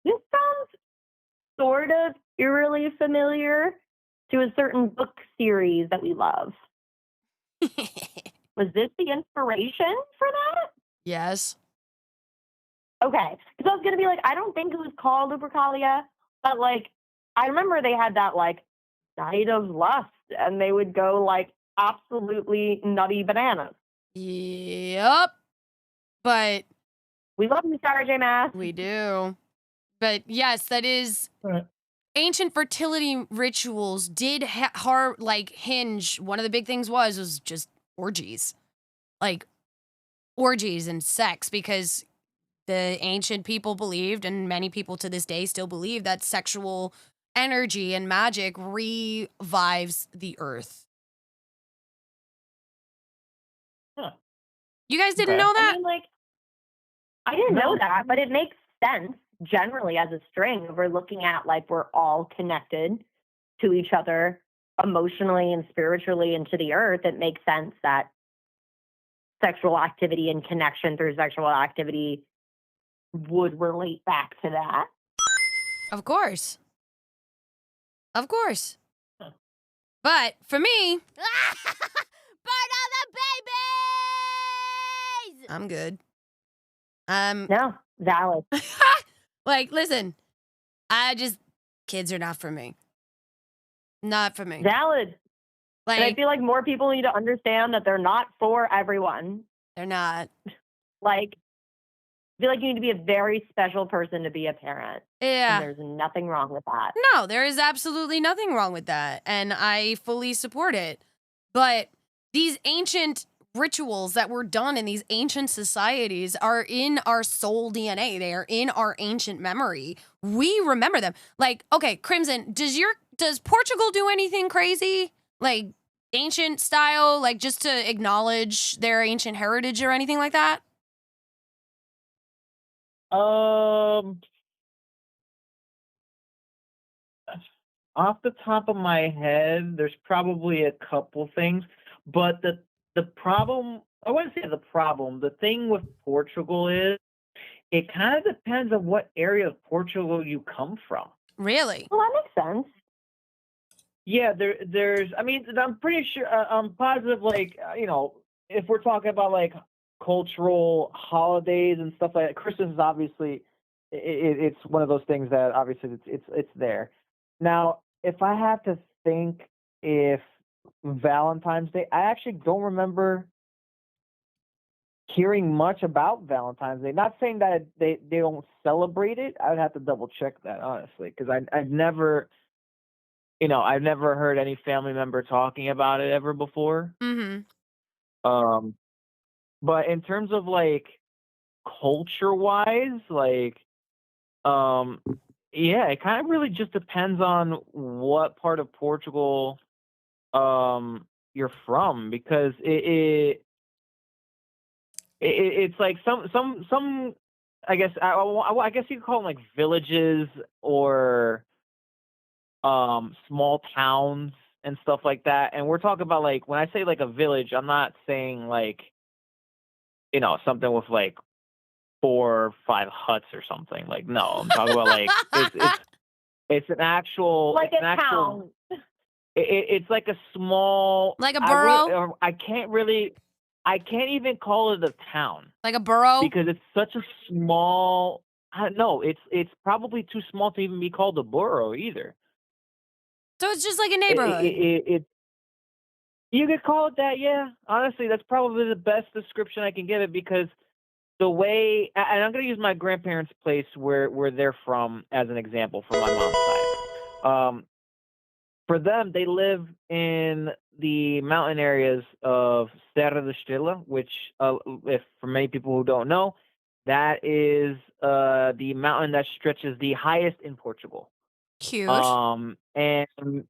Speaker 5: This sounds sort of eerily familiar to a certain book series that we love. Was this the inspiration for that?
Speaker 3: Yes.
Speaker 5: Okay. Because I was going to be like, I don't think it was called Lupercalia, but like, I remember they had that like night of lust and they would go like absolutely nutty bananas.
Speaker 3: Yep. But
Speaker 5: We love you, Sarah J. Maas.
Speaker 3: we do. But yes, that is
Speaker 4: Right.
Speaker 3: ancient fertility rituals did hinge. One of the big things was just orgies. Like orgies and sex, because the ancient people believed, and many people to this day still believe, that sexual energy and magic revives the earth.
Speaker 4: Huh.
Speaker 3: You guys didn't
Speaker 4: Okay.
Speaker 3: know
Speaker 5: I
Speaker 3: that?
Speaker 5: mean, like, I didn't know
Speaker 4: No.
Speaker 5: that, but it makes sense generally as a string. If we're looking at like we're all connected to each other emotionally and spiritually and to the earth, it makes sense that sexual activity and connection through sexual activity would relate back to that.
Speaker 3: Of course. Of course.
Speaker 4: Huh.
Speaker 3: But for me, burn all the babies! I'm good.
Speaker 5: No, valid.
Speaker 3: Like, listen, kids are not for me. Not for me.
Speaker 5: Valid. And I
Speaker 3: Like,
Speaker 5: feel like more people need to understand that they're not for everyone.
Speaker 3: they're not.
Speaker 5: Like, I feel like you need to be a very special person to be a parent.
Speaker 3: Yeah.
Speaker 5: And there's nothing wrong with that.
Speaker 3: No, there is absolutely nothing wrong with that. And I fully support it. But these ancient rituals that were done in these ancient societies are in our soul DNA. They are in our ancient memory. We remember them. Like, okay, Crimson, does Portugal do anything crazy? Like ancient style, like just to acknowledge their ancient heritage or anything like that?
Speaker 4: Off the top of my head, there's probably a couple things, but the problem, I wouldn't say the problem, the thing with Portugal is it kind of depends on what area of Portugal you come from.
Speaker 3: Really?
Speaker 5: Well, that makes sense.
Speaker 4: Yeah, there's, I mean, I'm pretty sure, I'm positive, like, if we're talking about like cultural holidays and stuff like that, Christmas is obviously, it's one of those things that obviously it's there. Now, if I have to think, if Valentine's Day, I actually don't remember hearing much about Valentine's Day. Not saying that they don't celebrate it. I would have to double check that, honestly, because I've never, I've never heard any family member talking about it ever before.
Speaker 3: Mm-hmm.
Speaker 4: But in terms of like culture wise, like, yeah, it kind of really just depends on what part of Portugal you're from, because it's like some I guess I guess you could call them like villages or small towns and stuff like that. And we're talking about, like, when I say like a village, I'm not saying like, something with like 4 or 5 huts or something. Like, no, I'm talking about like it's an actual,
Speaker 5: Like
Speaker 4: it's
Speaker 5: a
Speaker 4: an actual,
Speaker 5: town.
Speaker 4: it's like a small,
Speaker 3: Like a borough?
Speaker 4: I can't even call it a town,
Speaker 3: Like a borough?
Speaker 4: because it's such a small. No, it's probably too small to even be called a borough either.
Speaker 3: So it's just like a neighborhood.
Speaker 4: You could call it that, yeah. Honestly, that's probably the best description I can give it because the way, and I'm going to use my grandparents' place where they're from as an example for my mom's side. For them, they live in the mountain areas of Serra da Estrela, which, if for many people who don't know, that is the mountain that stretches the highest in Portugal.
Speaker 3: Cute.
Speaker 4: And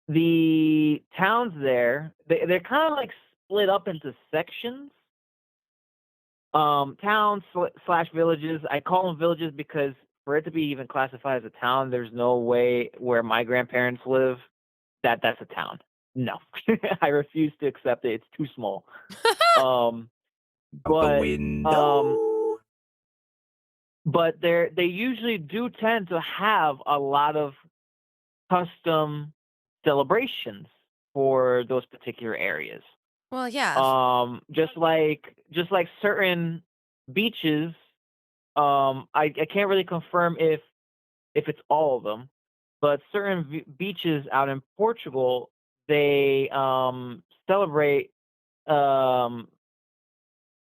Speaker 4: the towns there, they're kind of like split up into sections. Towns slash villages. I call them villages because for it to be even classified as a town, there's no way where my grandparents live that's a town. No, I refuse to accept it. It's too small. Um, but but they usually do tend to have a lot of custom celebrations for those particular areas.
Speaker 3: Well, yeah.
Speaker 4: Just like certain beaches, I can't really confirm if it's all of them, but certain beaches out in Portugal, they celebrate um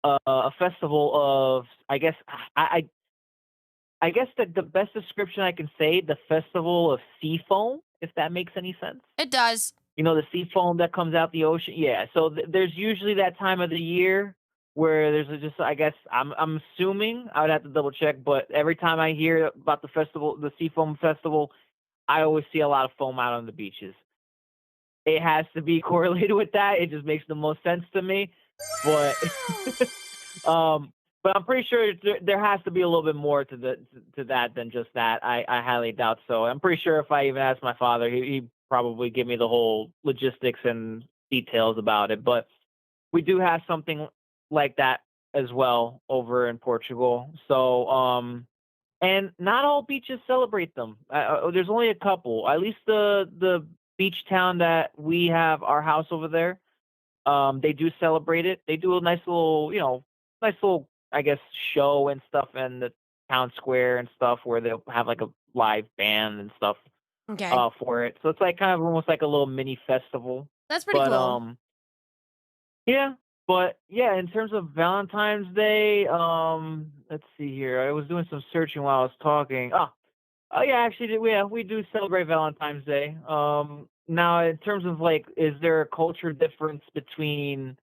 Speaker 4: a festival of, I guess, I guess that the best description I can say, the festival of sea foam, if that makes any sense.
Speaker 3: It does.
Speaker 4: You know, the sea foam that comes out the ocean. Yeah. So there's usually that time of the year where there's just, I guess, I'm assuming, I would have to double check, but every time I hear about the festival, the sea foam festival, I always see a lot of foam out on the beaches. It has to be correlated with that. It just makes the most sense to me. But but I'm pretty sure there has to be a little bit more to that than just that. I highly doubt so. I'm pretty sure if I even asked my father, he'd probably give me the whole logistics and details about it. But we do have something like that as well over in Portugal. So and not all beaches celebrate them. There's only a couple. At least the beach town that we have our house over there. They do celebrate it. They do a nice little, I guess, show and stuff in the town square and stuff where they'll have like a live band and stuff
Speaker 3: Okay.
Speaker 4: for it. So it's like kind of almost like a little mini festival.
Speaker 3: That's pretty cool.
Speaker 4: Yeah, but yeah, in terms of Valentine's Day, let's see here. I was doing some searching while I was talking. Oh yeah, actually, we do celebrate Valentine's Day. Now in terms of like, is there a culture difference between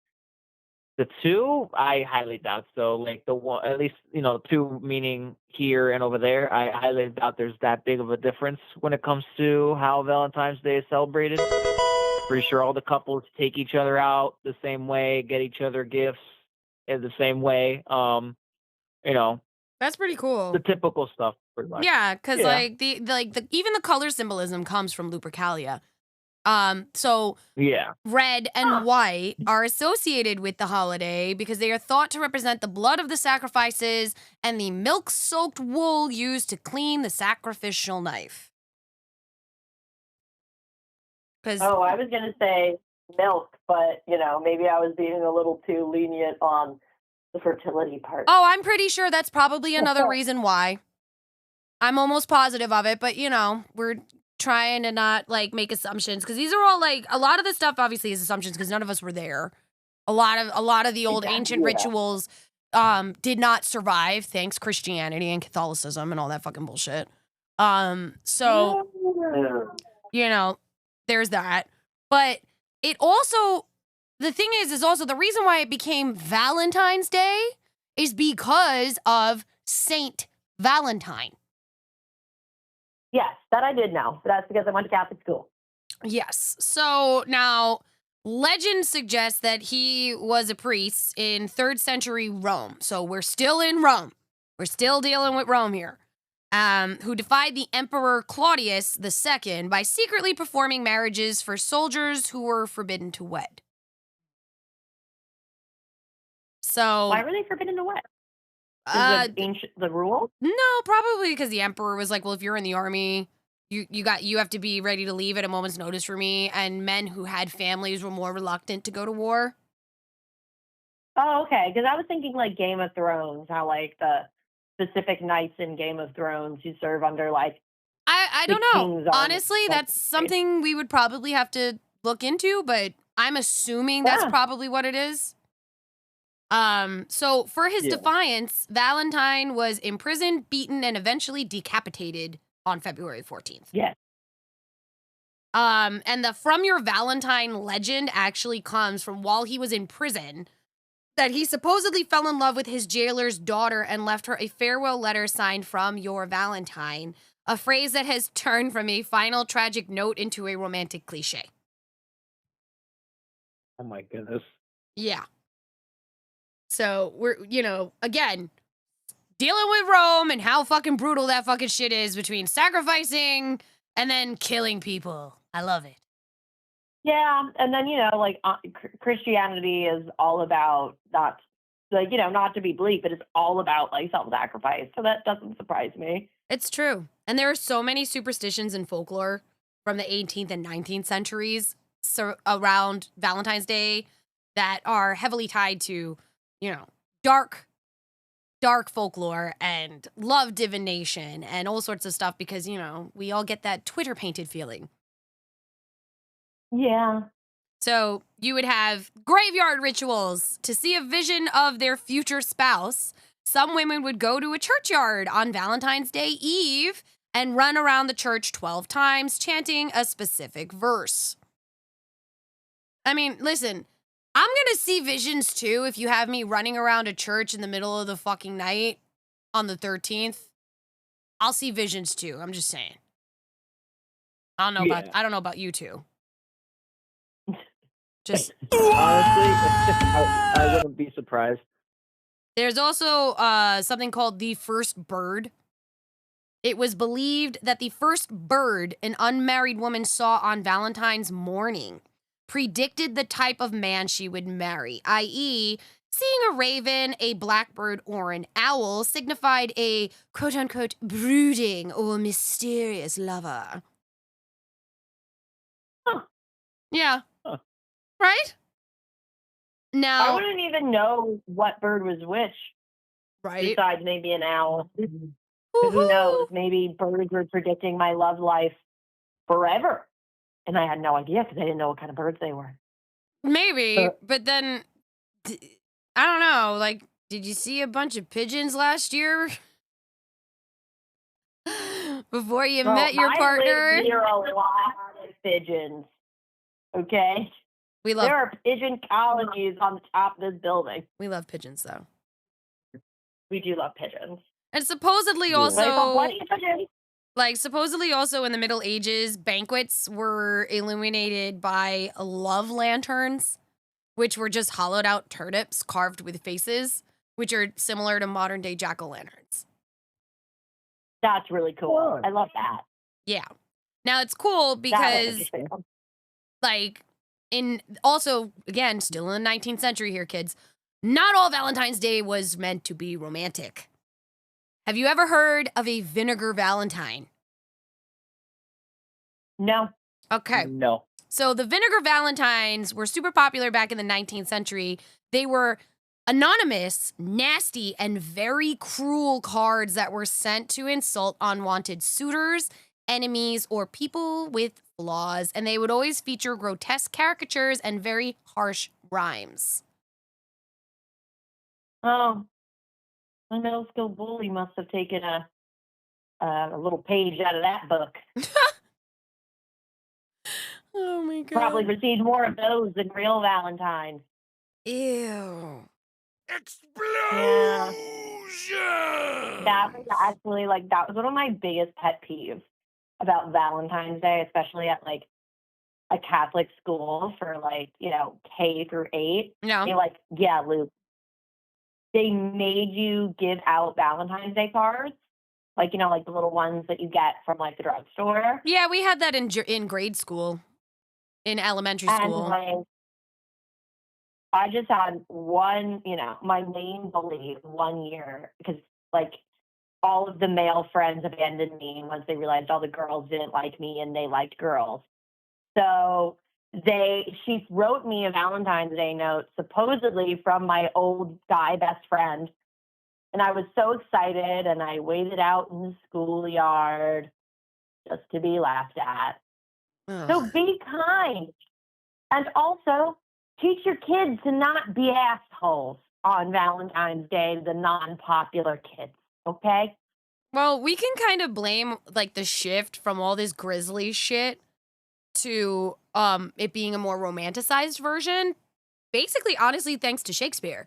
Speaker 4: the two? I highly doubt so. Like the one, at least two meaning here and over there. I highly doubt there's that big of a difference when it comes to how Valentine's Day is celebrated. Pretty sure all the couples take each other out the same way, get each other gifts in the same way.
Speaker 3: That's pretty cool.
Speaker 4: The typical stuff, pretty much.
Speaker 3: Yeah, because like the even the color symbolism comes from Lupercalia. So
Speaker 4: yeah,
Speaker 3: red and white are associated with the holiday because they are thought to represent the blood of the sacrifices and the milk-soaked wool used to clean the sacrificial knife.
Speaker 5: Oh, I was gonna say milk, but maybe I was being a little too lenient on the fertility part.
Speaker 3: Oh, I'm pretty sure that's probably another reason why. I'm almost positive of it, but we're trying to not like make assumptions because these are all like a lot of the stuff obviously is assumptions because none of us were there. A lot of the old ancient rituals did not survive thanks Christianity and Catholicism and all that fucking bullshit. So there's that. But it also, the thing is also the reason why it became Valentine's Day is because of Saint Valentine.
Speaker 5: Yes, that I did know. That's because I went to Catholic school.
Speaker 3: Yes. So now legend suggests that he was a priest in 3rd century Rome. So we're still in Rome. We're still dealing with Rome here. Who defied the Emperor Claudius II by secretly performing marriages for soldiers who were forbidden to wed. So
Speaker 5: why were they forbidden to wed? The rule?
Speaker 3: No, probably because the emperor was like, well, if you're in the army, you have to be ready to leave at a moment's notice for me. And men who had families were more reluctant to go to war.
Speaker 5: Oh, okay. Because I was thinking like Game of Thrones, how like the specific knights in Game of Thrones you serve under like.
Speaker 3: I don't know. Honestly, that's something we would probably have to look into. But I'm assuming that's
Speaker 5: Yeah.
Speaker 3: probably what it is. So for his
Speaker 4: Yeah.
Speaker 3: defiance, Valentine was imprisoned, beaten, and eventually decapitated on February 14th.
Speaker 5: Yes.
Speaker 3: And the From Your Valentine legend actually comes from while he was in prison, that he supposedly fell in love with his jailer's daughter and left her a farewell letter signed From Your Valentine, a phrase that has turned from a final tragic note into a romantic cliche.
Speaker 4: Oh my goodness.
Speaker 3: Yeah. So we're, again, dealing with Rome and how fucking brutal that fucking shit is between sacrificing and then killing people. I love it.
Speaker 5: Yeah, and then Christianity is all about not to be bleak, but it's all about like self-sacrifice. So that doesn't surprise me.
Speaker 3: It's true. And there are so many superstitions and folklore from the 18th and 19th centuries around Valentine's Day that are heavily tied to, dark folklore and love divination and all sorts of stuff because, we all get that Twitter painted feeling.
Speaker 5: Yeah.
Speaker 3: So you would have graveyard rituals to see a vision of their future spouse. Some women would go to a churchyard on Valentine's Day Eve and run around the church 12 times, chanting a specific verse. I mean, listen, I'm going to see visions too if you have me running around a church in the middle of the fucking night on the 13th. I'll see visions too. I'm just saying. I don't know about you two. Just
Speaker 4: Honestly, I wouldn't be surprised.
Speaker 3: There's also something called the first bird. It was believed that the first bird an unmarried woman saw on Valentine's morning predicted the type of man she would marry, i.e., seeing a raven, a blackbird, or an owl signified a quote-unquote brooding or mysterious lover.
Speaker 5: Huh.
Speaker 3: Yeah.
Speaker 4: Huh.
Speaker 3: Right? Now,
Speaker 5: I wouldn't even know what bird was which,
Speaker 3: right?
Speaker 5: besides maybe an owl. Who knows? Maybe birds were predicting my love life forever. And I had no idea because I didn't know what kind of birds they were.
Speaker 3: Maybe, but then, I don't know, like, did you see a bunch of pigeons last year? Before you met your partner?
Speaker 5: I live near a lot of pigeons. Okay? There are pigeon colonies on the top of this building.
Speaker 3: We love pigeons, though.
Speaker 5: We do love pigeons.
Speaker 3: And supposedly
Speaker 4: Yeah.
Speaker 3: supposedly also in the Middle Ages, banquets were illuminated by love lanterns, which were just hollowed out turnips carved with faces, which are similar to modern day jack-o'-lanterns.
Speaker 5: That's really cool. I love that.
Speaker 3: Yeah. Now it's cool because, again, still in the 19th century here, kids, not all Valentine's Day was meant to be romantic. Have you ever heard of a vinegar Valentine?
Speaker 5: No.
Speaker 3: Okay.
Speaker 4: No.
Speaker 3: So the vinegar Valentines were super popular back in the 19th century. They were anonymous, nasty, and very cruel cards that were sent to insult unwanted suitors, enemies, or people with flaws. And they would always feature grotesque caricatures and very harsh rhymes.
Speaker 5: Oh. My middle school bully must have taken a little page out of that book.
Speaker 3: Oh my God.
Speaker 5: Probably received more of those than real Valentines.
Speaker 3: Ew.
Speaker 6: Explosion!
Speaker 5: That was actually that was one of my biggest pet peeves about Valentine's Day, especially at a Catholic school for K through 8.
Speaker 3: No.
Speaker 5: They're Luke, they made you give out Valentine's Day cards, the little ones that you get from the drugstore.
Speaker 3: Yeah, we had that in grade school, in elementary school.
Speaker 5: And I just had one, my main bully one year because all of the male friends abandoned me once they realized all the girls didn't like me and they liked girls. So she wrote me a Valentine's Day note, supposedly from my old guy best friend. And I was so excited, and I waited out in the schoolyard just to be laughed at.
Speaker 3: Ugh.
Speaker 5: So be kind. And also, teach your kids to not be assholes on Valentine's Day, the non-popular kids, okay?
Speaker 3: Well, we can kind of blame like the shift from all this grisly shit to it being a more romanticized version. Basically, honestly, thanks to Shakespeare.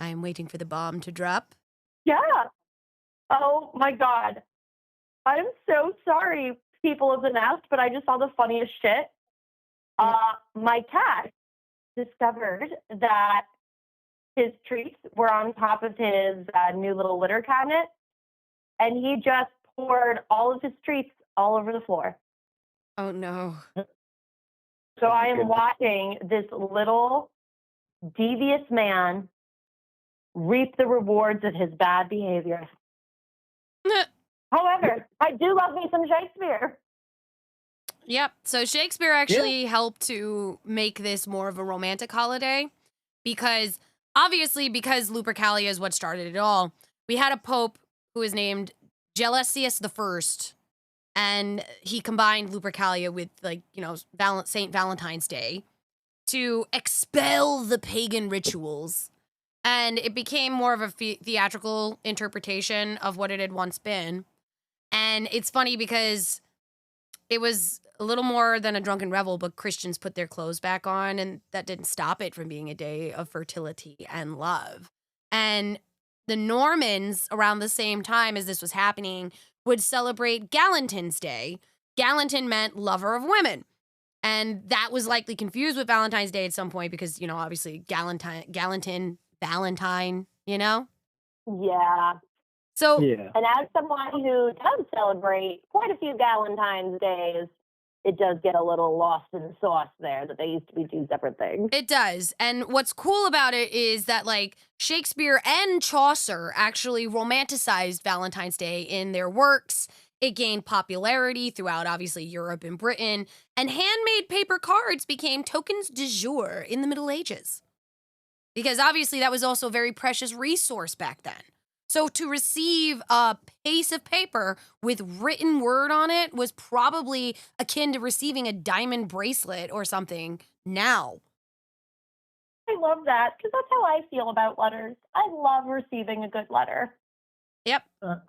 Speaker 3: I am waiting for the bomb to drop.
Speaker 5: Yeah. Oh my God. I'm so sorry, people of the nest, but I just saw the funniest shit. My cat discovered that his treats were on top of his new little litter cabinet, and he just poured all of his treats all over the floor.
Speaker 3: Oh no.
Speaker 5: So I am watching this little devious man reap the rewards of his bad behavior. However, I do love me some Shakespeare.
Speaker 3: Yep. So Shakespeare actually helped to make this more of a romantic holiday because obviously because Lupercalia is what started it all. We had a pope who was named Gelasius I, and he combined Lupercalia with Saint Valentine's Day to expel the pagan rituals. And it became more of a theatrical interpretation of what it had once been. And it's funny because it was a little more than a drunken revel, but Christians put their clothes back on, and that didn't stop it from being a day of fertility and love. And the Normans, around the same time as this was happening, would celebrate Galentine's Day. Galantin meant lover of women. And that was likely confused with Valentine's Day at some point because, obviously Valentine,
Speaker 5: Yeah.
Speaker 3: So,
Speaker 5: And as someone who does celebrate quite a few Valentine's Days, it does get a little lost in the sauce there that they used to be two separate things.
Speaker 3: It does. And what's cool about it is that, Shakespeare and Chaucer actually romanticized Valentine's Day in their works. It gained popularity throughout, obviously, Europe and Britain. And handmade paper cards became tokens du jour in the Middle Ages. Because obviously that was also a very precious resource back then. So to receive a piece of paper with written word on it was probably akin to receiving a diamond bracelet or something now.
Speaker 5: I love that because that's how I feel about letters. I love receiving a good letter.
Speaker 3: Yep. And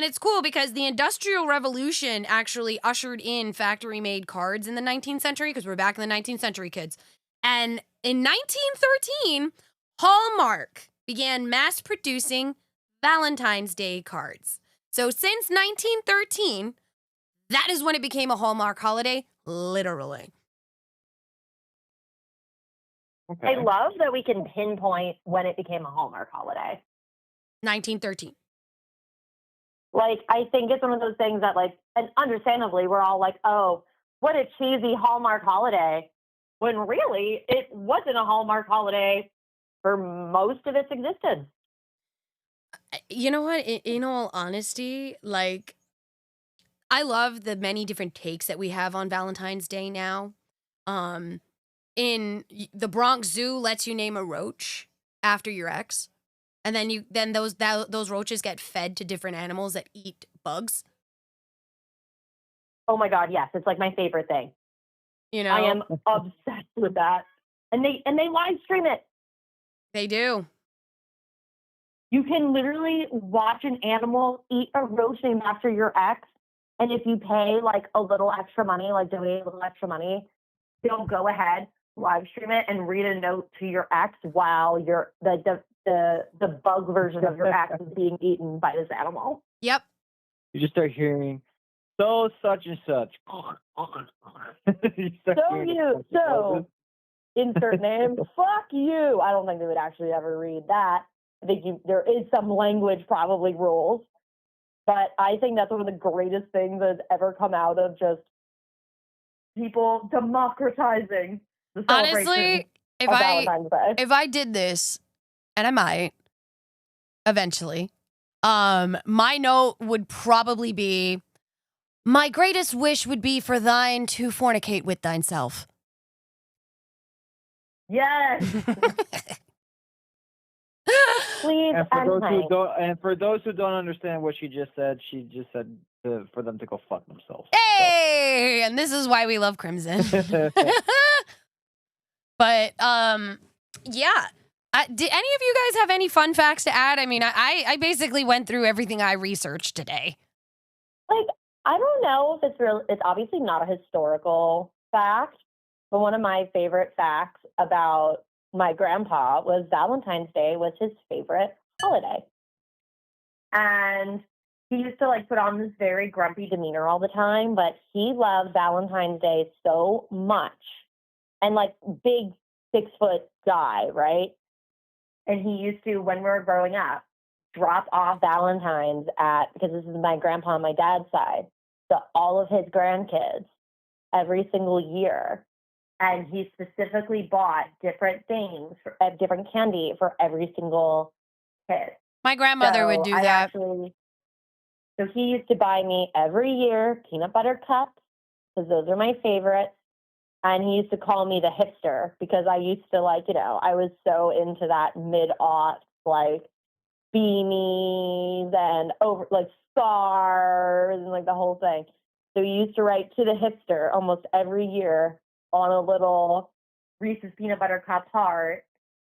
Speaker 3: it's cool because the Industrial Revolution actually ushered in factory-made cards in the 19th century because we're back in the 19th century, kids. And in 1913, Hallmark began mass-producing Valentine's Day cards. So since 1913, that is when it became a Hallmark holiday, literally.
Speaker 5: Okay. I love that we can pinpoint when it became a Hallmark holiday.
Speaker 3: 1913.
Speaker 5: I think it's one of those things that, and understandably, we're all like, oh, what a cheesy Hallmark holiday. When really, it wasn't a Hallmark holiday for most of its existence.
Speaker 3: You know what? In all honesty, I love the many different takes that we have on Valentine's Day now. In the Bronx Zoo lets you name a roach after your ex, and then those roaches get fed to different animals that eat bugs.
Speaker 5: Oh my God, yes, it's my favorite thing. I am obsessed with that, and they live stream it.
Speaker 3: They do.
Speaker 5: You can literally watch an animal eat a roach named after your ex, and if you pay a little extra money, donate a little extra money, they'll go ahead, live stream it, and read a note to your ex while the bug version of your ex is being eaten by this animal.
Speaker 3: Yep.
Speaker 4: You just start hearing, so such and such.
Speaker 5: Insert name. Fuck you. I don't think they would actually ever read that. I think there is some language probably rules, but I think that's one of the greatest things that's ever come out of just people democratizing the celebration.
Speaker 3: Honestly, if I did this, and I might eventually, my note would probably be, my greatest wish would be for thine to fornicate with thyself.
Speaker 5: Yes. Please,
Speaker 4: and for those who don't understand what she just said for them to go fuck themselves.
Speaker 3: Hey, and this is why we love Crimson. But yeah. Did any of you guys have any fun facts to add? I mean, I basically went through everything I researched today.
Speaker 5: Like, I don't know if it's real. It's obviously not a historical fact, but one of my favorite facts about my grandpa was Valentine's Day was his favorite holiday. And he used to like put on this very grumpy demeanor all the time, but he loved Valentine's Day so much. And like big 6-foot guy, right? And he used to, when we were growing up, drop off Valentines because this is my grandpa on my dad's side, to all of his grandkids every single year. And he specifically bought different things, different candy for every single kid.
Speaker 3: My grandmother would do that.
Speaker 5: So he used to buy me every year peanut butter cups, because those are my favorites. And he used to call me the hipster because I used to I was so into that mid-aughts, like beanies and scarves and like the whole thing. So he used to write to the hipster almost every year on a little Reese's peanut butter cup heart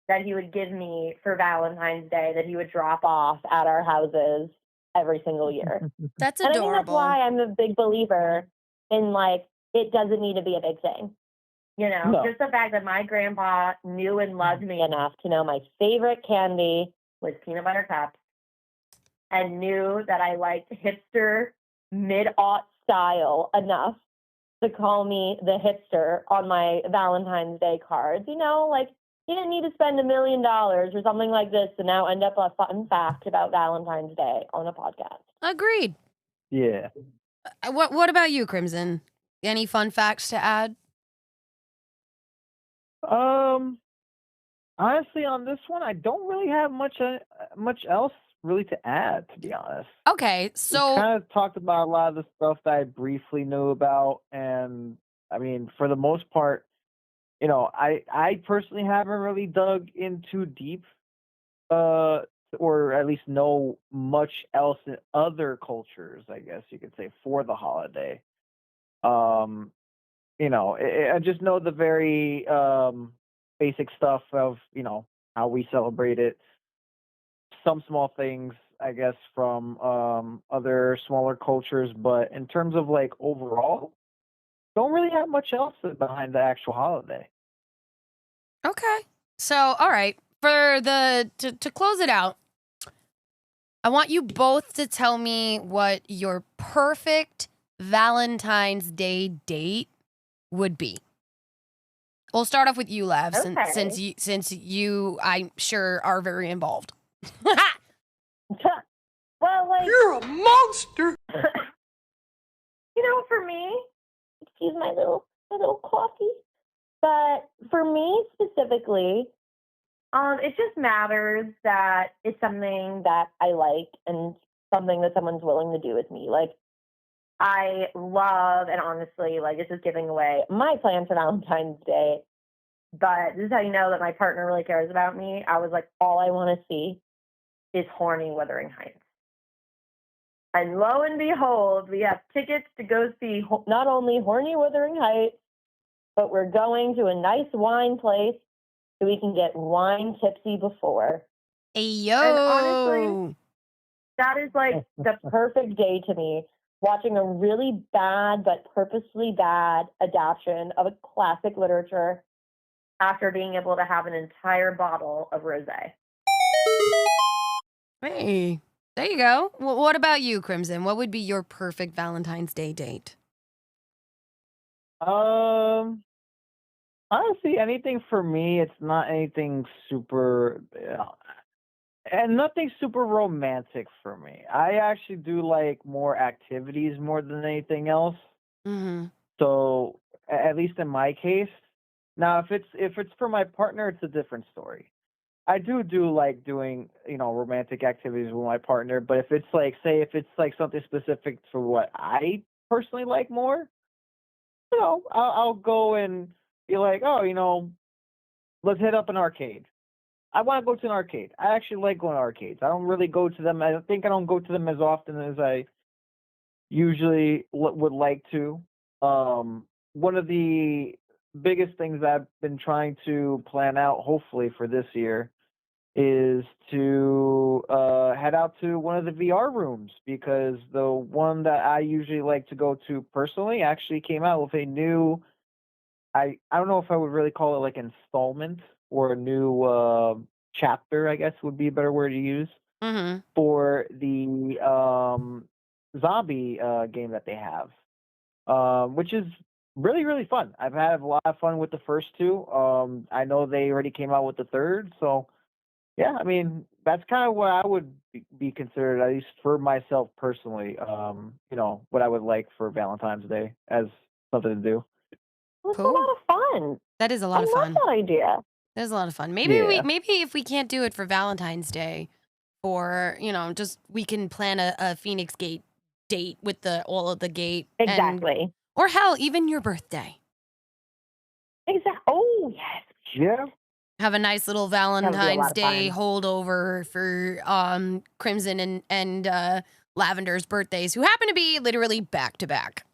Speaker 5: that he would give me for Valentine's Day that he would drop off at our houses every single year.
Speaker 3: That's
Speaker 5: And I think that's
Speaker 3: adorable.
Speaker 5: why I'm a big believer in it doesn't need to be a big thing.
Speaker 4: No.
Speaker 5: Just the fact that my grandpa knew and loved me enough to know my favorite candy was peanut butter cups and knew that I liked hipster mid-aught style enough to call me the hipster on my Valentine's Day cards. He didn't need to spend $1 million or something like this to now end up a fun fact about Valentine's Day on a podcast.
Speaker 3: Agreed.
Speaker 4: Yeah.
Speaker 3: What about you, Crimson? Any fun facts to add?
Speaker 4: Honestly, on this one, I don't really have much else really to add, to be honest.
Speaker 3: Okay, so
Speaker 4: We kind of talked about a lot of the stuff that I briefly knew about, and I mean, for the most part, I personally haven't really dug in too deep, or at least know much else in other cultures, I guess you could say, for the holiday. I just know the very basic stuff of, how we celebrate it. Some small things, I guess, from other smaller cultures, but in terms of overall, don't really have much else behind the actual holiday.
Speaker 3: okay. So, all right. For to close it out, I want you both to tell me what your perfect Valentine's Day date would be. We'll start off with you, Lav,
Speaker 5: Okay.
Speaker 3: since you, I'm sure, are very involved.
Speaker 5: Well,
Speaker 7: You're a monster.
Speaker 5: for me, excuse my little coffee, but for me specifically, it just matters that it's something that I like and something that someone's willing to do with me. I love, and honestly, this is giving away my plan for Valentine's Day, but this is how you know that my partner really cares about me. I was like, all I want to see is horny Wuthering Heights. And lo and behold, we have tickets to go see not only horny Wuthering Heights, but we're going to a nice wine place so we can get wine tipsy before.
Speaker 3: Ayo.
Speaker 5: And honestly, that is the perfect day to me, watching a really bad but purposely bad adaptation of a classic literature after being able to have an entire bottle of rosé.
Speaker 3: Hey, there you go. Well, what about you, Crimson? What would be your perfect Valentine's Day date?
Speaker 4: Honestly, anything for me, it's not anything super, and nothing super romantic for me. I actually do like more activities more than anything else.
Speaker 3: Mm-hmm.
Speaker 4: So, at least in my case, now if it's for my partner, it's a different story. I do like doing romantic activities with my partner, but if it's say if it's something specific to what I personally like more, I'll go and be like, oh, let's hit up an arcade. I want to go to an arcade. I actually like going to arcades. I don't really go to them. I think I don't go to them as often as I usually would like to. One of the biggest things I've been trying to plan out, hopefully for this year, is to head out to one of the VR rooms, because the one that I usually like to go to personally actually came out with a new, I don't know if I would really call it like installment or a new chapter, I guess would be a better word to use,
Speaker 3: Mm-hmm.
Speaker 4: for the zombie game that they have, which is really, really fun. I've had a lot of fun with the first two. I know they already came out with the third, so yeah, I mean, that's kind of what I would be considered, at least for myself personally, what I would like for Valentine's Day as something to do.
Speaker 5: That's a
Speaker 3: Cool.
Speaker 5: lot of fun.
Speaker 3: That is a
Speaker 5: I
Speaker 3: lot of
Speaker 5: love
Speaker 3: fun.
Speaker 5: that idea.
Speaker 3: That is a lot of fun. Maybe
Speaker 4: Yeah.
Speaker 3: maybe if we can't do it for Valentine's Day, or just we can plan a Phoenix Gate date with all of the gate,
Speaker 5: Exactly.
Speaker 3: or hell, even your birthday.
Speaker 5: Exactly. Oh, yes.
Speaker 4: Yeah.
Speaker 3: Have a nice little
Speaker 5: be a lot
Speaker 3: Valentine's
Speaker 5: of
Speaker 3: Day
Speaker 5: fun.
Speaker 3: holdover for Crimson and Lavender's birthdays, who happen to be literally back to back.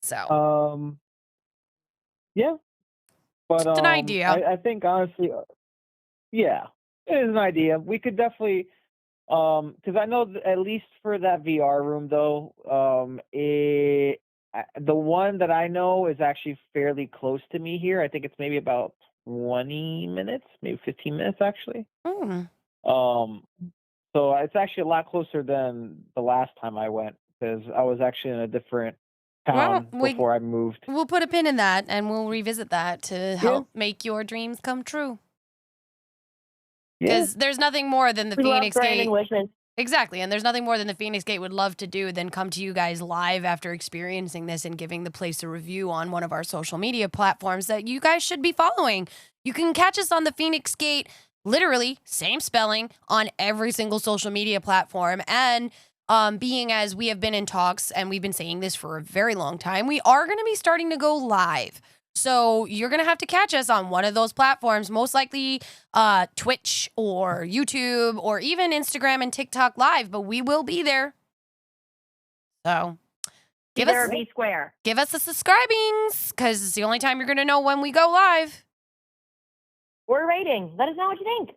Speaker 3: So
Speaker 4: Yeah. But
Speaker 3: just an idea.
Speaker 4: I think honestly, yeah, it is an idea. We could definitely, because I know at least for that VR room though, the one that I know is actually fairly close to me here. I think it's maybe about 20 minutes, maybe 15 minutes actually.
Speaker 3: Hmm.
Speaker 4: So it's actually a lot closer than the last time I went, because I was actually in a different town before I moved.
Speaker 3: We'll put a pin in that, and we'll revisit that to help make your dreams come true.
Speaker 4: Yeah.
Speaker 3: Because there's nothing more than the
Speaker 5: We love
Speaker 3: Phoenix Gate.
Speaker 5: granting wishes.
Speaker 3: Exactly, and there's nothing more than the Phoenix Gate would love to do than come to you guys live after experiencing this and giving the place a review on one of our social media platforms that you guys should be following. You can catch us on the Phoenix Gate, literally, same spelling, on every single social media platform. And being as we have been in talks, and we've been saying this for a very long time, we are going to be starting to go live. So you're going to have to catch us on one of those platforms, most likely Twitch or YouTube or even Instagram and TikTok Live, but we will be there. So give us
Speaker 5: Be square.
Speaker 3: the subscribings, because it's the only time you're going to know when we go live.
Speaker 5: Or a rating. Let us know what you think.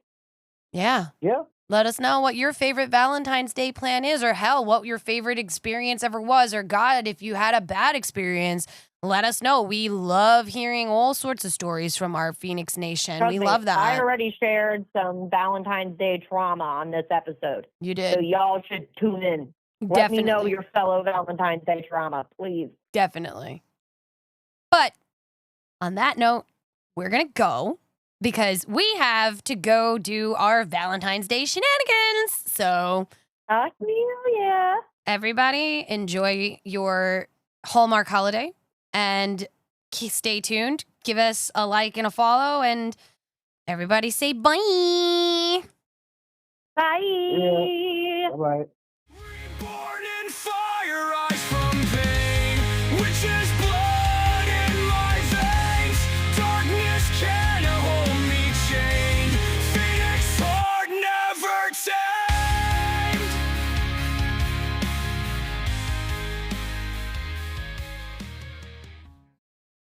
Speaker 3: Yeah.
Speaker 4: Yeah.
Speaker 3: Let us know what your favorite Valentine's Day plan is, or hell, what your favorite experience ever was, or God, if you had a bad experience, let us know. We love hearing all sorts of stories from our Phoenix Nation.
Speaker 5: Trust
Speaker 3: We
Speaker 5: me,
Speaker 3: love that.
Speaker 5: I already shared some Valentine's Day trauma on this episode.
Speaker 3: You
Speaker 5: So
Speaker 3: did.
Speaker 5: y'all should tune in. Let me know your fellow Valentine's Day trauma, please.
Speaker 3: Definitely. But on that note, we're going to go, because we have to go do our Valentine's Day shenanigans. So
Speaker 5: Yeah.
Speaker 3: everybody enjoy your Hallmark holiday, and stay tuned. Give us a like and a follow, and everybody say bye.
Speaker 5: Bye.
Speaker 4: Yeah. Bye.